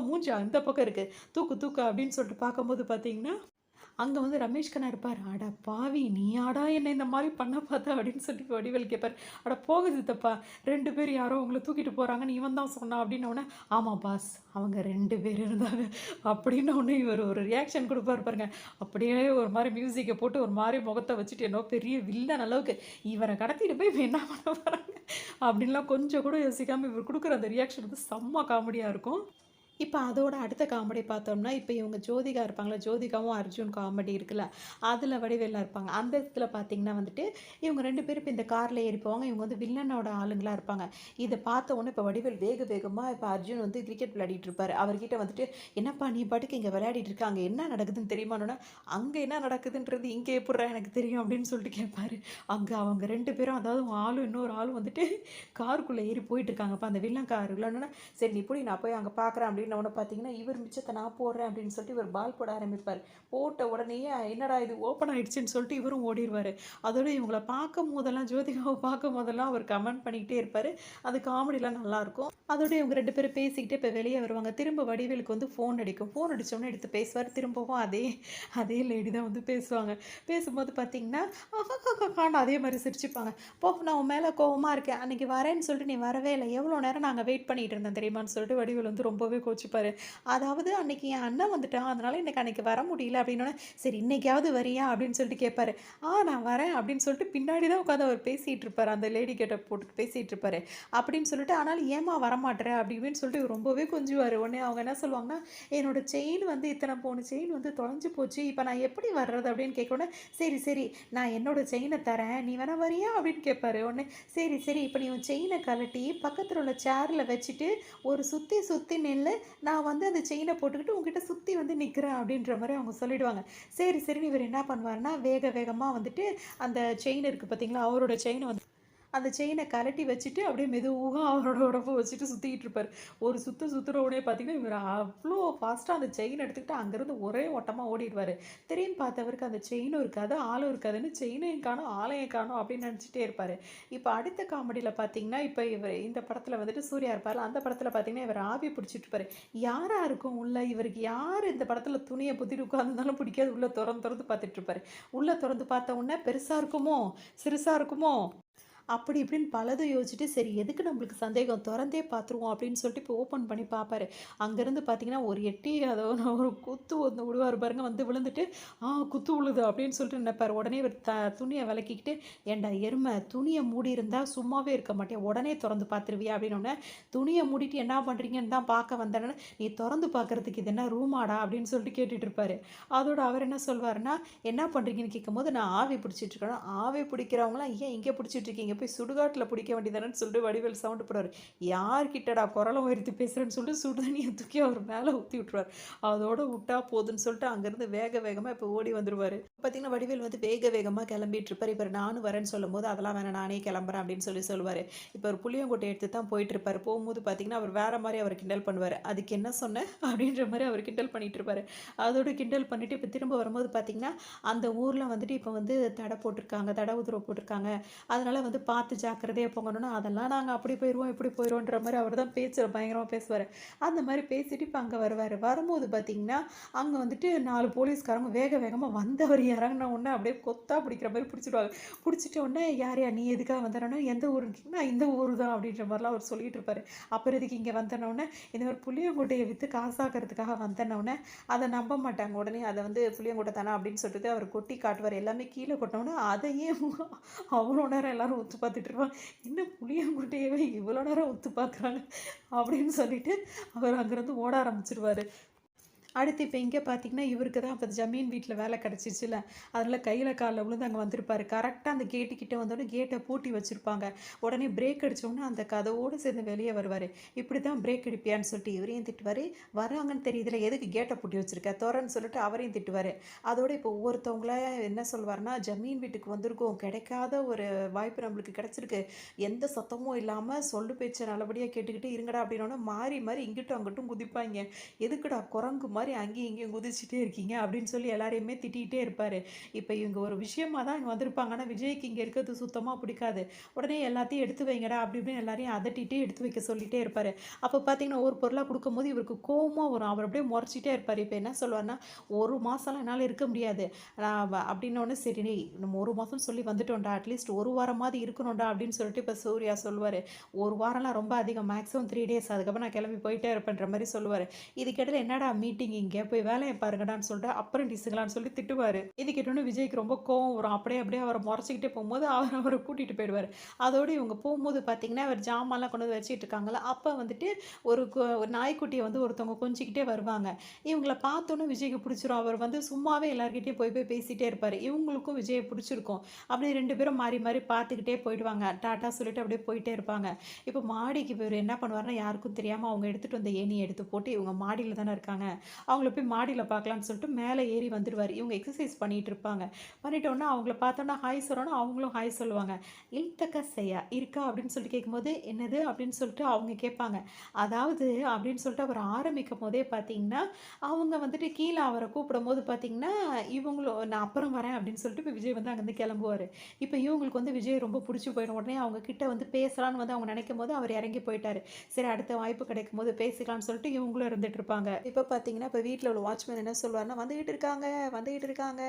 மூஞ்சா இந்த பக்கம் இருக்கு. தூக்கு தூக்கு அப்படின்னு சொல்லிட்டு பார்க்கும்போது பார்த்தீங்கன்னா அங்க வந்து ரமேஷ் கண்ணா இருப்பாரு. "அட பாவி! நீயாடா என்ன இந்த மாரி பண்ண பார்த்த?" அப்படின்னு சொல்லிட்டு வடிவேலு கேட்பாரு. "அட போங்க சித்தப்பா, 2 பேர் யாரோ உங்கள தூக்கிட்டு போறாங்கன்னு இவன் தான் சொன்னான்" அப்படின்னோனே, "ஆமா பாஸ், அவங்க 2 பேர் இருந்தாங்க" அப்படின்னோனே இவரு ஒரு ரியாக்ஷன் குடுப்பாரு பாருங்க. அப்படியே ஒரு மாரி மியூசிக்க போட்டு ஒரு மாரி முகத்த வச்சுட்டு என்னவோ பெரிய வில்லன் அளவுக்கு, "இவர கடத்திட்டு போய் இப்ப என்ன பண்ண போறாங்க?" அப்படின்லாம் கொஞ்சம் கூட யோசிக்காம இவர் குடுக்குற அந்த ரியாக்ஷன் வந்து செம்ம காமெடியா இருக்கும். இப்ப அதோட அடுத்த காமெடி பார்த்தோம்னா, இப்ப இவங்க ஜோதிகா இருப்பாங்கல்ல, ஜோதிகாவும் அர்ஜுன் காமெடி இருக்குல்ல, அதுல வடிவேலா இருப்பாங்க. அந்த இடத்துல பார்த்தீங்கன்னா வந்துட்டு, இவங்க 2 பேரும் இப்ப இந்த கார்ல ஏறி போவாங்க. இவங்க வந்து வில்லனோட ஆளுங்களா இருப்பாங்க. இத பார்த்த உடனே இப்ப வடிவேல் வேக வேகமா இப்ப அர்ஜுன் வந்து கிரிக்கெட் விளையாடிட்டு இருப்பாரு. அவர்கிட்ட வந்துட்டு, "என்னப்பா நீ பாட்டுக்கு இங்க விளையாடிட்டு இருக்க, அங்க என்ன நடக்குதுன்னு தெரியுமான்னோனே?" "அங்க என்ன நடக்குதுன்றது இங்க எப்புட்றா எனக்கு தெரியும்?" அப்படின்னு சொல்லிட்டு கேட்பாரு. அங்க அவங்க 2 பேரும் அதாவது உன் ஆளும் இன்னொரு ஆளும் வந்துட்டு காருக்குள்ள ஏறி போயிட்டு இருக்காங்கப்பா, அந்த வில்லன் கார். இல்லன்னா சரி நீ புடி நான் போய் அங்கே பார்க்குறேன் அப்படின்னோடனே பார்த்தீங்கன்னா இவர் மிச்சத்தை நான் போடுறேன் அப்படின்னு சொல்லிட்டு இவர் பால் போட ஆரம்பிப்பார். போட்ட உடனேயே என்னடா இது ஓப்பன் ஆயிடுச்சுன்னு சொல்லிட்டு இவரும் ஓடிடுவார். அதோட இவங்கள பார்க்கும் போதெல்லாம் ஜோதிகாவை பார்க்கும் போதெல்லாம் அவர் கமெண்ட் பண்ணிக்கிட்டே இருப்பார். அது காமெடிலாம் நல்லாயிருக்கும். அதோட இவங்க 2 பேரும் பேசிக்கிட்டு இப்போ வெளியே வருவாங்க. திரும்ப வடிவேலுக்கு வந்து ஃபோன் அடிக்கும். ஃபோன் அடித்தோடனே எடுத்து பேசுவார். திரும்பவும் அதே அதே லேடி தான் வந்து பேசுவாங்க. பேசும்போது பார்த்தீங்கன்னா அதே மாதிரி சிரிச்சுப்பாங்க. போ நான் உன் மேலே கோவமா இருக்கேன். அன்னைக்கு வரேன்னு சொல்லிட்டு நீ வரவே இல்ல. எவ்வளோ நேரம் நாங்க வெயிட் பண்ணிட்டு இருந்தேன் தெரியுமான்னு சொல்லிட்டு வடிவேலு வந்து ரொம்பவே கோச்சுப்பாரு. அதாவது அன்னைக்கு என் அண்ணன் வந்துட்டான். அதனால எனக்கு அன்னைக்கு வர முடியல அப்படின்னோனே, சரி இன்னைக்காவது வரியா? அப்படின்னு சொல்லிட்டு கேட்பாரு. நான் வரேன் அப்படின்னு சொல்லிட்டு பின்னாடி தான் உட்காந்து அவர் பேசிட்டு இருப்பாரு. அந்த லேடி கெட்டப் போட்டுட்டு பேசிட்டு இருப்பாரு. அப்படின்னு சொல்லிட்டு ஆனாலும் ஏம்மா வரமாட்ற? அப்படி இப்படின்னு சொல்லிட்டு இவர் ரொம்பவே கொஞ்சுவாரு. உடனே அவங்க என்ன சொல்லுவாங்கன்னா, என்னோட செயின் வந்து இத்தனை பவுன் செயின் வந்து தொலைஞ்சு போச்சு. இப்ப நான் எப்படி வர்றது? அப்படின்னு கேட்கவுடனே, சரி சரி நான் என்னோட செயின தரேன். நீ வேணா வரியா? அப்படின்னு கேட்பாரு. உடனே சரி, சரி. இப்ப நீ உன் செயின கழட்டி பக்கத்துல உள்ள சேர்ல வச்சுட்டு, ஒரு சுத்தி சுத்தி நில்லு. நான் வந்து அந்த செயின போட்டுக்கிட்டு உன்கிட்ட சுத்தி வந்து நிக்கிறேன் அப்படின்ற மாரி அவங்க சொல்லிடுவாங்க. சரி, சரின்னு இவரு என்ன பண்ணுவாருன்னா, வேக வேகமா வந்துட்டு அந்த செயின் இருக்கு பார்த்தீங்களா? அவரோட செயின வந்து அந்த செயின கழட்டி வச்சுட்டு, அப்படியே மெதுவா அவரோட உடம்ப வச்சுட்டு சுத்திக்கிட்டு இருப்பாரு. ஒரு சுத்து சுத்துன உடனே பார்த்தீங்கன்னா, இவரு அவ்ளோ ஃபாஸ்ட்டா அந்த செயின் எடுத்துக்கிட்டு அங்கருந்து ஒரே ஓட்டமா ஓடிருவாரு. திரும்பி பார்த்தவருக்கு அந்த செயினும் இருக்காது, ஆளும் இருக்காதுன்னு செயினையும் காணோம், ஆளையும் காணோம் அப்படின்னு நெனச்சுட்டே இருப்பாரு. இப்ப அடுத்த காமெடில பார்த்தீங்கன்னா, இப்ப இவரு இந்த படத்துல வந்துட்டு சூர்யா இருப்பார்ல, அந்த படத்துல பார்த்தீங்கன்னா, இவரு ஆவி பிடிச்சிட்டு இருப்பாரு. யாரா இருக்கும் உள்ள? இவருக்கு யாரு இந்த படத்துல துணிய பொத்திட்டு உட்கார்ந்திருந்தாலும் பிடிக்காது. உள்ள தொறந்து தொறந்து பார்த்துட்டு இருப்பாரு. உள்ள தொறந்து பார்த்த உடனே பெருசா இருக்குமோ? சிறுசா இருக்குமோ? அப்படி இப்படின்னு பலதும் யோசிச்சுட்டு, சரி எதுக்கு நம்மளுக்கு சந்தேகம் தொறந்தே பார்த்துருவோம் அப்படின்னு சொல்லிட்டு இப்போ ஓப்பன் பண்ணி பார்ப்பாரு. அங்கேருந்து பார்த்தீங்கன்னா, ஒரு எட்டி அதோ ஒரு குத்து ஒண்ணு விடுவாரு பாருங்க, வந்து விழுந்துட்டு, குத்து விழுது அப்படின்னு சொல்லிட்டு நினைப்பாரு. உடனே இவர் துணிய விலக்கிக்கிட்டு, "ஏன்டா எருமை துணிய மூடியிருந்தா சும்மாவே இருக்க மாட்டியா? உடனே தொறந்து பார்த்துருவியா?" அப்படின்னோனே, "துணிய மூடிட்டு என்ன பண்றீங்கன்னு தான் பார்க்க வந்தேன்னு." "நீ தொறந்து பார்க்கறதுக்கு இது என்ன ரூமாடா?" அப்படின்னு சொல்லிட்டு கேட்டுட்டு இருப்பாரு. அதோட அவர் என்ன சொல்வாருன்னா, "என்ன பண்றீங்கன்னு?" கேட்கும்போது, "நான் ஆவி பிடிச்சிட்டு இருக்கேன்னா." "ஆவி பிடிக்கிறவங்கலாம் ஏன் இங்க பிடிச்சிட்டு இருக்கீங்க? போய் சுடுகாட்டுல பிடிக்க வேண்டியதானேன்னு சொல்லிட்டு வடிவேலு சவுண்ட் போடுவாரு. யார்கிட்டடா குரல உயர்த்தி பேசுறேன்னு சொல்லிட்டு சுடுதண்ணிய தூக்கி அவர் மேல ஊத்தி விட்டுருவாரு. அதோட விட்டா போதுன்னு சொல்லிட்டு அங்கேருந்து வேக வேகமா இப்போ ஓடி வந்துருவாரு. பார்த்தீங்கன்னா, வடிவேலு வந்து வேக வேகமா கிளம்பிட்டு இருப்பாரு. இவரு நானும் வரேன்னு சொல்லும்போது, அதெல்லாம் வேணாம் நானே கிளம்புறேன் அப்படின்னு சொல்லி சொல்லுவாரு. இப்போ ஒரு புளியங்கொட்டை எடுத்து தான் போயிட்டு இருப்பாரு. போகும்போது பார்த்தீங்கன்னா, அவர் வேற மாரி அவர கிண்டல் பண்ணுவாரு. "அதுக்கு என்ன சொன்ன?" அப்படின்ற மாரி அவர் கிண்டல் பண்ணிட்டு இருப்பாரு. அதோட கிண்டல் பண்ணிட்டு இப்போ திரும்ப வரும்போது பார்த்தீங்கன்னா, அந்த ஊர்ல வந்துட்டு இப்போ வந்து தடை போட்டிருக்காங்க. தடை உத்தரவு போட்டிருக்காங்க. அதனால வந்து பார்த்து ஜாக்கிரதையா போங்கணும்னா, அதெல்லாம் நாங்க அப்படி போயிருவோம், இப்படி போயிருவோன்ற மாரி அவர் தான் பேச்சு பயங்கரமா பேசுவாரு. அந்த மாரி பேசிட்டு இப்ப அங்க வருவாரு. வரும்போது பார்த்தீங்கன்னா, அங்க வந்துட்டு 4 போலீஸ்காரங்க வேக வேகமா வந்தவர் இறங்குன உடனே அப்படியே கொத்தா பிடிக்கிற மாரி பிடிச்சிடுவாங்க. பிடிச்சிட்ட உடனே, "யார்யா நீ எதுக்காக வந்தேன்னா?" "எந்த ஊருன்னு கேட்டீங்கன்னா, இந்த ஊரு தான்" அப்படின்ற மாரிலாம் அவர் சொல்லிட்டு இருப்பாரு. "அப்புறம் எதுக்கு இங்க வந்தேன்ன உடனே?" "இந்த மாரி புளியங்கொட்டைய வித்து காசாக்குறதுக்காக வந்தேன்ன உடனே" அத நம்ப மாட்டாங்க. உடனே அத வந்து புளியங்கொட்டை தானா அப்படின்னு சொல்லிட்டு அவர் கொட்டி காட்டுவாரு. எல்லாமே கீழ கொட்டுன உடனே அதையே அவ்வளோ நேரம் எல்லாரும் உத்து பார்த்துட்டு இருப்பாங்க. என்ன புளியங்கொட்டையவே இவ்வளோ நேரம் உத்து பார்க்குறாங்க அப்படின்னு சொல்லிட்டு அவர் அங்கேருந்து ஓட ஆரம்பிச்சுருவாரு. அடுத்து இப்போ இங்கே பார்த்தீங்கன்னா, இவருக்கு தான் அப்போ ஜமீன் வீட்ல வேலை கிடச்சிருச்சுல்ல. அதனால கையில கால்ல விழுந்து அங்க வந்திருப்பாரு. கரெக்ட்டா அந்த கேட்டு கிட்ட வந்தோனே கேட்ட பூட்டி வச்சிருப்பாங்க. உடனே பிரேக் அடிச்சோனே அந்த கதவோட சேர்ந்து வெளிய வருவாரு. "இப்படி தான் பிரேக் அடிப்பியான்னு?" சொல்லிட்டு இவரையும் திட்டுவாரு. வராங்கன்னு தெரியுதுல, "எதுக்கு கேட்ட பூட்டி வச்சிருக்க? தொறன்னு" சொல்லிட்டு அவரையும் திட்டுவாரு. அதோட இப்போ ஒவ்வொருத்தவங்கள என்ன சொல்வாருன்னா, "ஜமீன் வீட்டுக்கு வந்திருக்கோம். கிடைக்காத ஒரு வாய்ப்பு நம்மளுக்கு கிடைச்சிருக்கு. எந்த சத்தமும் இல்லாம சொல்லு பேச்ச நல்லபடியா கேட்டுக்கிட்டு இருங்கடா" அப்படின்னோனே மாறி மாறி இங்கிட்டும் அங்கிட்டும் குதிப்பாய்ங்க. "எதுக்குடா குரங்கு மாரி அங்கேயும் இங்கேயும் குதிச்சுட்டே இருக்கீங்க?" அப்படின்னு சொல்லி எல்லாரையுமே திட்டிகிட்டே இருப்பாரு. இப்ப இவங்க ஒரு விஷயமா தான் இங்க வந்திருப்பாங்க. ஆனா விஜய்க்கு இங்க இருக்கிறது சுத்தமா பிடிக்காது. உடனே எல்லாத்தையும் எடுத்து வைங்கடா அப்படி இப்படின்னு எல்லாரையும் அதட்டிட்டு எடுத்து வைக்க சொல்லிட்டே இருப்பாரு. அப்ப பார்த்தீங்கன்னா, ஒவ்வொரு பொருளா குடுக்கும்போது இவருக்கு கோவமா வரும். அவர் அப்படியே முறைச்சிட்டே இருப்பாரு. இப்ப என்ன சொல்லுவாருன்னா, "1 மாசம்லாம் என்னால இருக்க முடியாது." அப்படின்னோனே, "சரி நம்ம 1 மாசம்னு சொல்லி வந்துட்டோம்டா. அட்லீஸ்ட் 1 வாரமாவது இருக்கணும்டா." அப்படின்னு சொல்லிட்டு இப்ப சூர்யா சொல்லுவாரு. 1 வாரம்லாம் ரொம்ப அதிகம். Maximum 3 days. அதுக்கப்புறம் நான் கிளம்பி போயிட்டே இருப்பேன்ற மாரி சொல்லுவாரு. இதுக்கிடையில என்னடா மீட்டிங் இங்க போய் வேலைய பாருங்கடான்னு சொல்லிட்டு அப்ரெண்டிஸுங்களான்னு சொல்லி திட்டுவாரு. இது கேட்டோனே விஜய்க்கு ரொம்ப கோவம் வரும். அப்படியே அப்படியே அவர மொறச்சுக்கிட்டே போம்போது அவர் அவர கூட்டிட்டு போயிடுவாரு. அதோட இவங்க போம்போது பார்த்தீங்கன்னா, அவர் ஜாமான்லாம் கொண்டு வந்து வச்சுட்டு இருக்காங்கல்ல, அப்ப வந்துட்டு ஒரு நாய்க்குட்டிய வந்து ஒருத்தவங்க கொஞ்சிக்கிட்டே வருவாங்க. இவங்கள பார்த்தோனே விஜய்க்கு பிடிச்சிரும். அவர் வந்து சும்மாவே எல்லார்கிட்டயும் போய் போய் பேசிட்டே இருப்பாரு. இவங்களுக்கும் விஜய பிடிச்சிருக்கும். அப்படியே 2 பேரும் மாறி மாறி பார்த்துக்கிட்டே போயிடுவாங்க. டாட்டா சொல்லிட்டு அப்படியே போயிட்டே இருப்பாங்க. இப்ப மாடிக்கு இவரு என்ன பண்ணுவாருன்னா, யாருக்கும் தெரியாம அவங்க எடுத்துட்டு வந்த ஏணிய எடுத்து போட்டு, இவங்க மாடியில தானே இருக்காங்க. அவங்கள போய் மாடியில பார்க்கலான்னு சொல்லிட்டு மேலே ஏறி வந்துருவாரு. இவங்க எக்ஸர்சைஸ் பண்ணிட்டு இருப்பாங்க. பண்ணிட்டோன்னா அவங்கள பார்த்தோன்னா ஹாய் சொன்னோன்னா, அவங்களும் ஹாய் சொல்லுவாங்க. "இல்தக்க செய்யா இருக்கா?" அப்படின்னு சொல்லிட்டு கேட்கும்போது, "என்னது?" அப்படின்னு சொல்லிட்டு அவங்க கேட்பாங்க. அதாவது அப்படின்னு சொல்லிட்டு அவர் ஆரம்பிக்கும்போதே பார்த்தீங்கன்னா, அவங்க வந்துட்டு கீழ அவர கூப்பிடும்போது பார்த்தீங்கன்னா, இவங்களும் "நான் அப்புறம் வரேன்" அப்படின்னு சொல்லிட்டு இப்ப விஜய் வந்து அங்கருந்து கிளம்புவாரு. இப்ப இவங்களுக்கு வந்து விஜய் ரொம்ப புடிச்சு போயிடும். உடனே அவங்க கிட்ட வந்து பேசலான்னு வந்து அவங்க நினைக்கும்போது, அவர் இறங்கி போயிட்டாரு. சரி அடுத்த வாய்ப்பு கிடைக்கும்போது பேசிக்கலாம்னு சொல்லிட்டு இவங்களும் இருந்துட்டு இருப்பாங்க. இப்ப பார்த்தீங்கன்னா, இப்ப வீட்ல உள்ள வாட்ச்மேன் என்ன சொல்வாருன்னா, "வந்துகிட்டு இருக்காங்க, வந்துகிட்டு இருக்காங்க.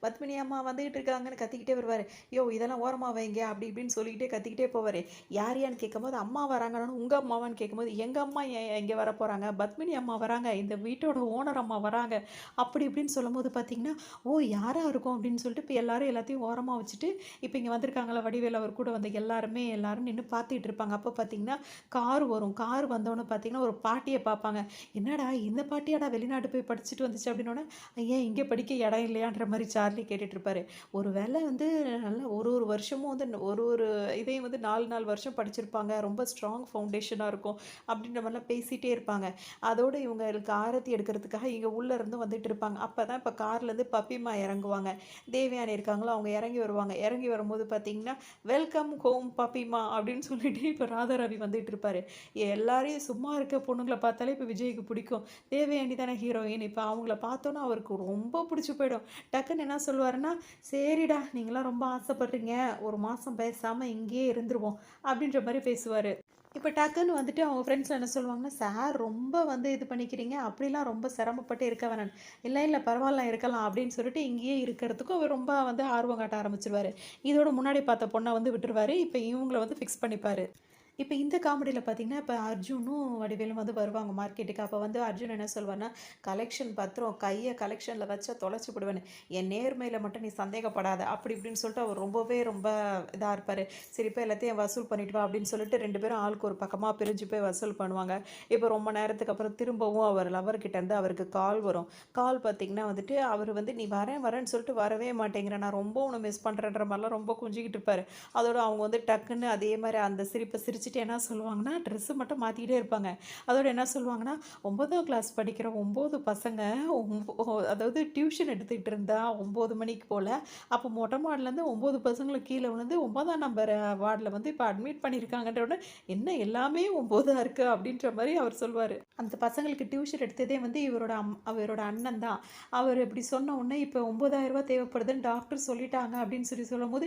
பத்மினி அம்மா வந்துகிட்டு இருக்காங்கன்னு" கத்திக்கிட்டே வருவாரு. "யோவ்! இதெல்லாம் ஓரமா வைங்க" அப்படி இப்படின்னு சொல்லிக்கிட்டே கத்திக்கிட்டே போவாரு. யார் யான்னு கேட்கும்போது, "அம்மா வராங்கன்னு" "உங்க அம்மாவான்னு?" கேட்கும்போது, "எங்க அம்மா ஏன் இங்க வரப்போறாங்க? பத்மினி அம்மா வராங்க. இந்த வீட்டோட ஓனர் அம்மா வராங்க." அப்படி இப்படின்னு சொல்லும்போது பார்த்தீங்கன்னா, "ஓ! யாரா இருக்கும்?" அப்படின்னு சொல்லிட்டு இப்ப எல்லாரும் எல்லாத்தையும் ஓரமா வச்சுட்டு, இப்ப இங்க வந்திருக்காங்கல்ல வடிவேலு அவர் கூட வந்த எல்லாரும் நின்னு பார்த்துட்டு இருப்பாங்க. அப்ப பார்த்தீங்கன்னா, கார் வரும். கார் வந்தோனே பார்த்தீங்கன்னா, ஒரு பாட்டிய பார்ப்பாங்க. "என்னடா இந்த பாட்டியாடா வெளிநாட்டு போய் படிச்சுட்டு வந்துச்சு?" அப்படின்னோனே, "ஏன் இங்க படிக்க இடம் இல்லையான்ற?" மாரி சார்லி கேட்டுட்டு இருப்பாரு. ஒரு வேள வந்து நல்லா ஒரு ஒரு வருஷமும் வந்து ஒரு ஒரு இதையும் வந்து 4 4 வருஷம் படிச்சிருப்பாங்க. ரொம்ப ஸ்ட்ராங் ஃபவுண்டேஷனா இருக்கும். அப்படின்ற மாரிலாம் பேசிட்டே இருப்பாங்க. அதோட இவங்களுக்கு ஆரத்தி எடுக்கிறதுக்காக இங்க உள்ள இருந்து வந்துட்டு இருப்பாங்க. அப்பதான் இப்ப கார்லேருந்து பப்பிம்மா இறங்குவாங்க. தேவயானி இருக்காங்களா, அவங்க இறங்கி வருவாங்க. இறங்கி வரும்போது பார்த்தீங்கன்னா, "வெல்கம் ஹோம் பப்பிம்மா" அப்படின்னு சொல்லிட்டு இப்ப ராதாரவி வந்துட்டு இருப்பாரு. எல்லாரையும் சும்மா இருக்க பொண்ணுங்கள பார்த்தாலே இப்ப விஜய்க்கு பிடிக்கும். தேவயானி தானே ஹீரோயின். இப்ப அவங்கள பார்த்தோன்னா அவருக்கு ரொம்ப பிடிச்சு போயிடும். டக்குன்னு என்ன சொல்லுவாருன்னா, "சரிடா நீங்கலாம் ரொம்ப ஆசைப்படுறீங்க. 1 மாசம் பேசாம இங்கேயே இருந்துருவோம்." அப்படின்ற மாரி பேசுவாரு. இப்ப டக்குன்னு வந்துட்டு அவங்க ஃப்ரெண்ட்ஸ் என்ன சொல்லுவாங்கன்னா, "சார் ரொம்ப வந்து இது பண்ணிக்கிறீங்க. அப்படிலாம் ரொம்ப சிரமப்பட்டு இருக்க வேணாம்." "இல்ல, இல்ல பரவால்ல இருக்கலாம்." அப்படின்னு சொல்லிட்டு இங்கேயே இருக்கிறதுக்கும் அவர் ரொம்ப வந்து ஆர்வம் காட்ட ஆரம்பிச்சுருவாரு. இதோட முன்னாடி பார்த்த பொண்ண வந்து விட்டுருவாரு. இப்ப இவங்கள வந்து ஃபிக்ஸ் பண்ணிப்பாரு. இப்ப இந்த காமெடியில பார்த்தீங்கன்னா, இப்ப அர்ஜுனும் வடிவேலும் வந்து வருவாங்க மார்க்கெட்டுக்கு. அப்ப வந்து அர்ஜுன் என்ன சொல்வார்ன்னா, "கலெக்ஷன் பத்திரம் கைய கலெக்ஷன்ல வச்சா தொலைச்சு புடுவேன்னு. என் நேர்மையில மட்டும் நீ சந்தேகப்படாத." அப்படி இப்படின்னு சொல்லிட்டு அவர் ரொம்ப இதா இருப்பாரு. "சரி போய் எல்லாத்தையும் வசூல் பண்ணிட்டு வா." அப்படின்னு சொல்லிட்டு 2 பேரும் ஆளுக்கு ஒரு பக்கமா பிரிஞ்சு போய் வசூல் பண்ணுவாங்க. இப்ப ரொம்ப நேரத்துக்கு அப்புறம் திரும்பவும் அவர் லவர் கிட்ட இருந்து அவருக்கு கால் வரும். கால் பார்த்தீங்கன்னா வந்துட்டு, அவரு வந்து "நீ வரேன் வரேன்னு சொல்லிட்டு வரவே மாட்டேங்கிற. நான் ரொம்ப உன்ன மிஸ் பண்றேன்ற" மாரிலாம் ரொம்ப கொஞ்சிக்கிட்டு இருப்பாரு. அதோட அவங்க வந்து டக்குன்னு அதே மாரி அந்த சிரிப்ப சிரிச்சுட்டு என்ன சொல்லுவாங்கன்னா, ட்ரெஸ்ஸு மட்டும் மாத்திக்கிட்டே இருப்பாங்க. அதோட என்ன சொல்லுவாங்கன்னா, 9ஆம் கிளாஸ் படிக்கிற 9 பசங்க அதாவது டியூஷன் எடுத்துக்கிட்டு இருந்தா 9 மணிக்கு போல. அப்போ மொட்டை மாடிலேருந்து 9 பசங்களும் கீழ விழுந்து 9ஆம் நம்பர் வார்டுல வந்து இப்ப அட்மிட் பண்ணியிருக்காங்கன்ற உடனே, "என்ன எல்லாமே 9ஆ இருக்கு?" அப்படின்ற மாரி அவர் சொல்வாரு. அந்த பசங்களுக்கு டியூஷன் எடுத்ததே வந்து அவரோட அண்ணன் தான். அவர் இப்படி சொன்ன உடனே, "இப்ப ரூ. 9,000 தேவைப்படுதுன்னு டாக்டர் சொல்லிட்டாங்க." அப்படின்னு சொல்லும்போது,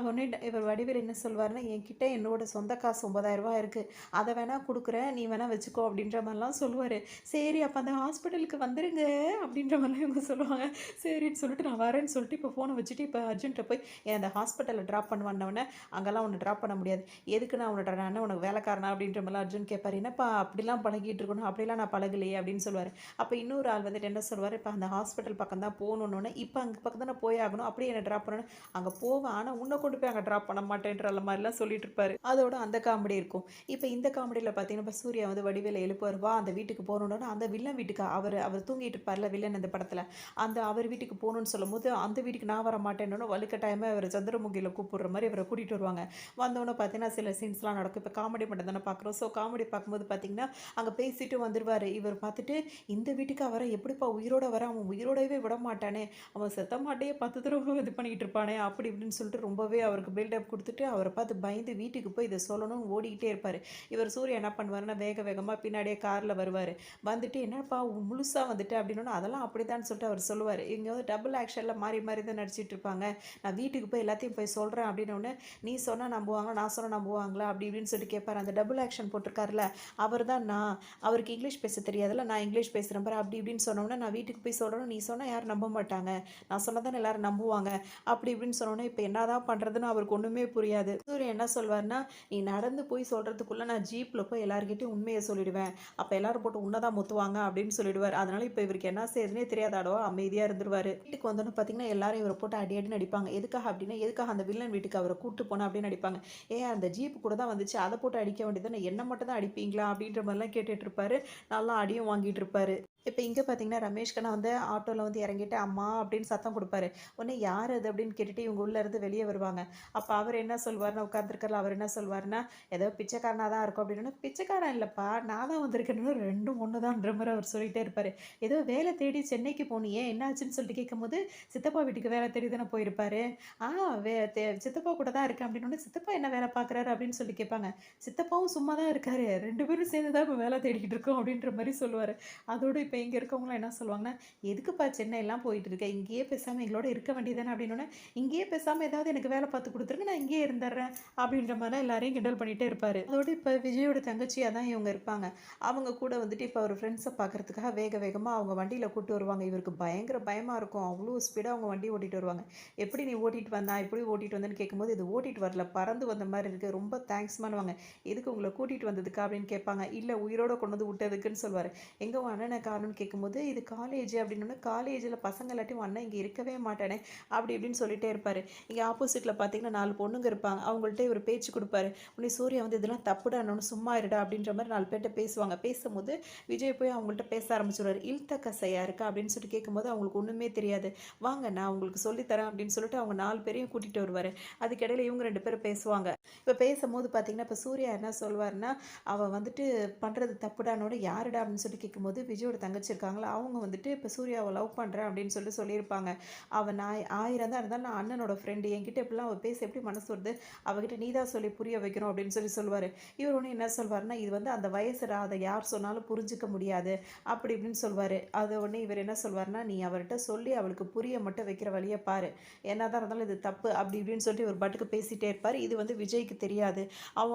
உடனே இவர் வடிவேலு என்ன சொல்வாருன்னா, "என்கிட்ட என்னோட சொந்த காசு ரூ. 9,000 இருக்கு. அத வேணா குடுக்குறேன். நீ வேணா வச்சுக்கோ." அப்படின்ற மாரிலாம் சொல்லுவாரு. "சரி அப்ப அந்த ஹாஸ்பிட்டலுக்கு வந்துருங்க." அப்படின்ற மாரிலாம் இவங்க சொல்லுவாங்க. சரின்னு சொல்லிட்டு நான் வரேன்னு சொல்லிட்டு இப்ப ஃபோன வச்சுட்டு இப்ப அர்ஜுன்ட்ட போய் என்ன அந்த ஹாஸ்பிட்டல்ல டிராப் பண்ணுவான்னோனே, "அங்கலாம் உன்ன டிராப் பண்ண முடியாது." "எதுக்கு நான் என்ன உனக்கு வேலைக்காரனா?" அப்படின்ற மாரிலாம் அர்ஜுன் கேட்பாரு. "என்னப்பா அப்படிலாம் பழகிட்டு இருக்கணும்." "அப்படிலாம் நான் பழகலையே." அப்படின்னு சொல்லுவாரு. அப்ப இன்னொரு ஆள் வந்துட்டு என்ன சொல்லுவாரு, "இப்ப அந்த ஹாஸ்பிட்டல் பக்கம் தான் போணுன்னோனே, இப்ப அங்க பக்கம் தானே போயாகணும். அப்படியே என்ன டிராப் பண்ணணும்." "அங்க போவேன். ஆனா உன்ன கொண்டு போய் அங்க டிராப் பண்ண மாட்டேன்ற" மாரிலாம் சொல்லிட்டு இருப்பாரு. அதோட அந்த காமெடி காமெடி இருக்கும். இப்போ இந்த காமெடியில பார்த்தீங்கன்னா, இப்ப சூர்யா வந்து வடிவேல எழுப்புவாரு, "வா அந்த வீட்டுக்கு போணும்னோனே" அந்த வில்லன் வீட்டுக்கு அவர் அவர் தூங்கிட்டு இருப்பார்ல வில்லன் இந்த படத்துல. அந்த அவர் வீட்டுக்கு போணும்னு சொல்லும்போது, "அந்த வீட்டுக்கு நான் வரமாட்டேன்னோனே" வலுக்கட்டாயமா இவர சந்திரமுகியில கூப்பிடுற மாரி இவர கூட்டிட்டு வருவாங்க. வந்தோனே பார்த்தீங்கன்னா, சில சீன்ஸ்லாம் நடக்கும். இப்ப காமெடி மட்டும் தானே பார்க்குறோம். ஸோ காமெடி பார்க்கும்போது பார்த்தீங்கன்னா, அங்க பேசிட்டு வந்துருவாரு. இவர் பார்த்துட்டு, "இந்த வீட்டுக்கா வர? எப்படிப்பா உயிரோட வர? அவன் உயிரோடவே விடமாட்டானே! அவன் செத்த மாட்டயே 10 தடவ இது பண்ணிட்டு இருப்பானே!" அப்படி இப்படின்னு சொல்லிட்டு ரொம்பவே அவருக்கு பில்டப் குடுத்துட்டு, அவர பார்த்து பயந்து வீட்டுக்கு போய் இத சொல்லணும்னு ஓடிக்கிட்டே இருப்பாரு. இவர் சூர்யா என்ன பண்ணுவாருன்னா, வேக வேகமா பின்னாடியே கார்ல வருவாரு. வந்துட்டு, "என்னப்பா முழுசா வந்துட்ட?" அப்படின்னோனே, "அதெல்லாம் அப்படித்தான்னு" சொல்லிட்டு அவர் சொல்லுவாரு. இங்க வந்து டபுள் ஆக்ஷன்ல மாறி மாறி தான் நடிச்சிட்டு இருப்பாங்க. "நான் வீட்டுக்கு போய் எல்லாத்தையும் போய் சொல்றேன்" அப்படின்னோனே, "நீ சொன்னா நம்புவாங்களா? நான் சொன்னா நம்புவாங்களா?" அப்படி இப்படின்னு சொல்லிட்டு கேட்பாரு. அந்த டபுள் ஆக்ஷன் போட்டிருக்காருல்ல, அவர் தான் நான். அவருக்கு இங்கிலீஷ் பேச தெரியாதுல்ல, நான் இங்கிலீஷ் பேசுறேன் பாரு அப்படி இப்படின்னு சொன்னோனே, "நான் வீட்டுக்கு போய் சொல்லணும். நீ சொன்னா யாரும் நம்ப மாட்டாங்க. நான் சொன்னா தானே எல்லாரும் நம்புவாங்க." அப்படி இப்படின்னு சொன்னோனே, இப்ப என்னதான் பண்றதுன்னு அவருக்கு ஒண்ணுமே புரியாது. சூர்யா என்ன சொல்வாருன்னா, "நீ நடந்து போய் சொல்றதுக்குள்ள நான் ஜீப்ல போய் எல்லார்கிட்டயும் உண்மைய சொல்லிடுவேன். அப்ப எல்லாரும் போட்டு உன்ன தான் முத்துவாங்க" அப்படின்னு சொல்லிடுவாரு. அதனால இப்ப இவருக்கு என்ன செய்யுதுன்னே தெரியாதாடோ அமைதியா இருந்துருவாரு. வீட்டுக்கு வந்தோனே பார்த்தீங்கன்னா, எல்லாரும் இவர போட்டு அடி அடின்னு அடிப்பாங்க. எதுக்காக அப்படின்னா, எதுக்காக அந்த வில்லன் வீட்டுக்கு அவர கூட்டு போன அப்படின்னு அடிப்பாங்க. "ஏன் அந்த ஜீப் கூட தான் வந்துச்சு. அத போட்டு அடிக்க வேண்டியது தானே. என்ன மட்டும் தான் அடிப்பீங்களா?" அப்படின்ற மாரிலாம் கேட்டுட்டு இருப்பாரு. நல்லா அடியும் வாங்கிட்டு இருப்பாரு. இப்ப இங்க பார்த்தீங்கன்னா, ரமேஷ் கண்ணா வந்து ஆட்டோல வந்து இறங்கிட்டு, "அம்மா" அப்படின்னு சத்தம் குடுப்பாரு. உடனே "யார் அது?" அப்படின்னு கேட்டுட்டு இவங்க உள்ள இருந்து வெளிய வருவாங்க. அப்ப அவர் என்ன சொல்வாருன்னா, உட்கார்ந்திருக்கார்ல, அவர் என்ன சொல்வாருன்னா, "ஏதோ பிச்சைக்காரனா தான் இருக்கும்" அப்படின்னோனே, "பிச்சைக்காரன் இல்லப்பா, நான் தான் வந்திருக்கேன்னு" 2ம் ஒண்ணு தான்ற மாரி அவர் சொல்லிட்டே இருப்பாரு. ஏதோ வேலை தேடி சென்னைக்கு போனியே, என்ன ஆச்சுன்னு சொல்லிட்டு கேட்கும்போது, சித்தப்பா வீட்டுக்கு வேலை தேடி தானே போயிருப்பாரு. "ஆ வே தே சித்தப்பா கூட தான் இருக்கேன்" அப்படின்னோனே, "சித்தப்பா என்ன வேலை பார்க்குறாரு?" அப்படின்னு சொல்லி கேட்பாங்க. "சித்தப்பாவும் சும்மா தான் இருக்காரு. 2 பேரும் சேர்ந்து தான் இப்ப வேலை தேடிக்கிட்டு இருக்கோம்" அப்படின்ற மாரி சொல்லுவாரு. அதோட இப்ப இங்க இருக்கவங்கலாம் என்ன சொல்லுவாங்கன்னா, "எதுக்குப்பா சென்னைலாம் போயிட்டு இருக்க? இங்கேயே பேசாம எங்களோட இருக்க வேண்டியது தானே" அப்படின்னோனே, "இங்கேயே பேசாம ஏதாவது எனக்கு வேலை பார்த்து குடுத்துருங்க. நான் இங்கேயே இருந்துர்றேன்." அப்படின்ற மாரிலாம் எல்லாரையும் கிண்டல் பண்ணிட்டே இருப்பாரு. அதோட இப்ப விஜயோட தங்கச்சியா தான் இவங்க இருப்பாங்க. அவங்க கூட வந்துட்டு இப்ப அவர் ஃப்ரெண்ட்ஸ பார்க்கறதுக்காக வேக வேகமா அவங்க வண்டியில கூட்டு வருவாங்க. இவருக்கு பயங்கர பயமா இருக்கும். அவ்ளோ ஸ்பீடா அவங்க வண்டி ஓட்டிட்டு வருவாங்க. "எப்படி நீ ஓட்டிட்டு வந்த? எப்படி ஓட்டிட்டு வந்தேன்னு?" கேட்கும்போது, "இது ஓட்டிட்டு வரல. பறந்து வந்த மாரி இருக்கு. ரொம்ப தேங்க்ஸ்மான்னுவாங்க." "எதுக்கு உங்கள கூட்டிட்டு வந்ததுக்கா?" அப்படின்னு கேட்பாங்க. "இல்ல உயிரோட கொண்டு வந்து விட்டதுக்குன்னு" சொல்வாரு. "எங்க உன் அண்ணன காணோம்னு?" கேட்கும்போது, "இது காலேஜ்" அப்படின்னோனே, "காலேஜ்ல பசங்க இல்லாட்டி உன் அண்ணன் இங்க இருக்கவே மாட்டானே" அப்படி இப்படின்னு சொல்லிட்டே இருப்பாரு. இங்க ஆப்போசிட்ல பார்த்தீங்கன்னா 4 பொண்ணுங்க இருப்பாங்க. அவங்கள்ட்ட இவரு பேச்சு குடுப்பாரு. உடனே சூர்யா வந்து "இதெல்லாம் தப்புடான்னோனே" "சும்மா இருடா" அப்படின்ற மாரி 4 பேர்ட்ட பேசுவாங்க. பேசும்போது விஜய் போய் அவங்கள்ட்ட பேச ஆரம்பிச்சுருவாரு. "இழுத்த கசையா இருக்கா?" அப்படின்னு சொல்லிட்டு கேட்கும்போது அவங்களுக்கு ஒண்ணுமே தெரியாது. "வாங்க நான் உங்களுக்கு சொல்லி தரேன்" அப்படின்னு சொல்லிட்டு அவங்க 4 பேரையும் கூட்டிட்டு வருவாரு. அதுக்கிடையில இவங்க 2 பேரும் பேசுவாங்க. இப்ப பேசும்போது பார்த்தீங்கன்னா, இப்ப சூர்யா என்ன சொல்வாருன்னா, "அவ வந்துட்டு பண்றது தப்புடான்னோனே, யாருடா?" அப்படின்னு சொல்லி கேட்கும்போது, விஜயோட தங்கச்சி இருக்காங்கல்ல, அவங்க வந்துட்டு இப்ப சூர்யாவ லவ் பண்றேன் அப்படின்னு சொல்லிட்டு சொல்லியிருப்பாங்க. "அவ நான் 1000 தான் இருந்தாலும் நான் அண்ணனோட ஃப்ரெண்டு. என்கிட்ட இப்படிலாம் அவ பேச எப்படி மனசு வருது? அவகிட்ட நீ தான் சொல்லி புரிய வைக்கணும்" அப்படின்னு சொல்லி சொல்லுவாரு. இவர் உடனே என்ன சொல்வாருன்னா, "இது வந்து அந்த வயசுடா. அத யார் சொன்னாலும் புரிஞ்சுக்க முடியாது." அப்படி இப்படின்னு சொல்வாரு. அது உடனே இவர் என்ன சொல்வாருன்னா, "நீ அவர்ட்ட சொல்லி அவளுக்கு புரிய மட்டும் வைக்கிற வழிய பாரு. என்னதான் இருந்தாலும் இது தப்பு." அப்படி இப்படின்னு சொல்லிட்டு இவர் பாட்டுக்கு பேசிட்டே இருப்பாரு. இது வந்து விஜய்க்கு தெரியாது.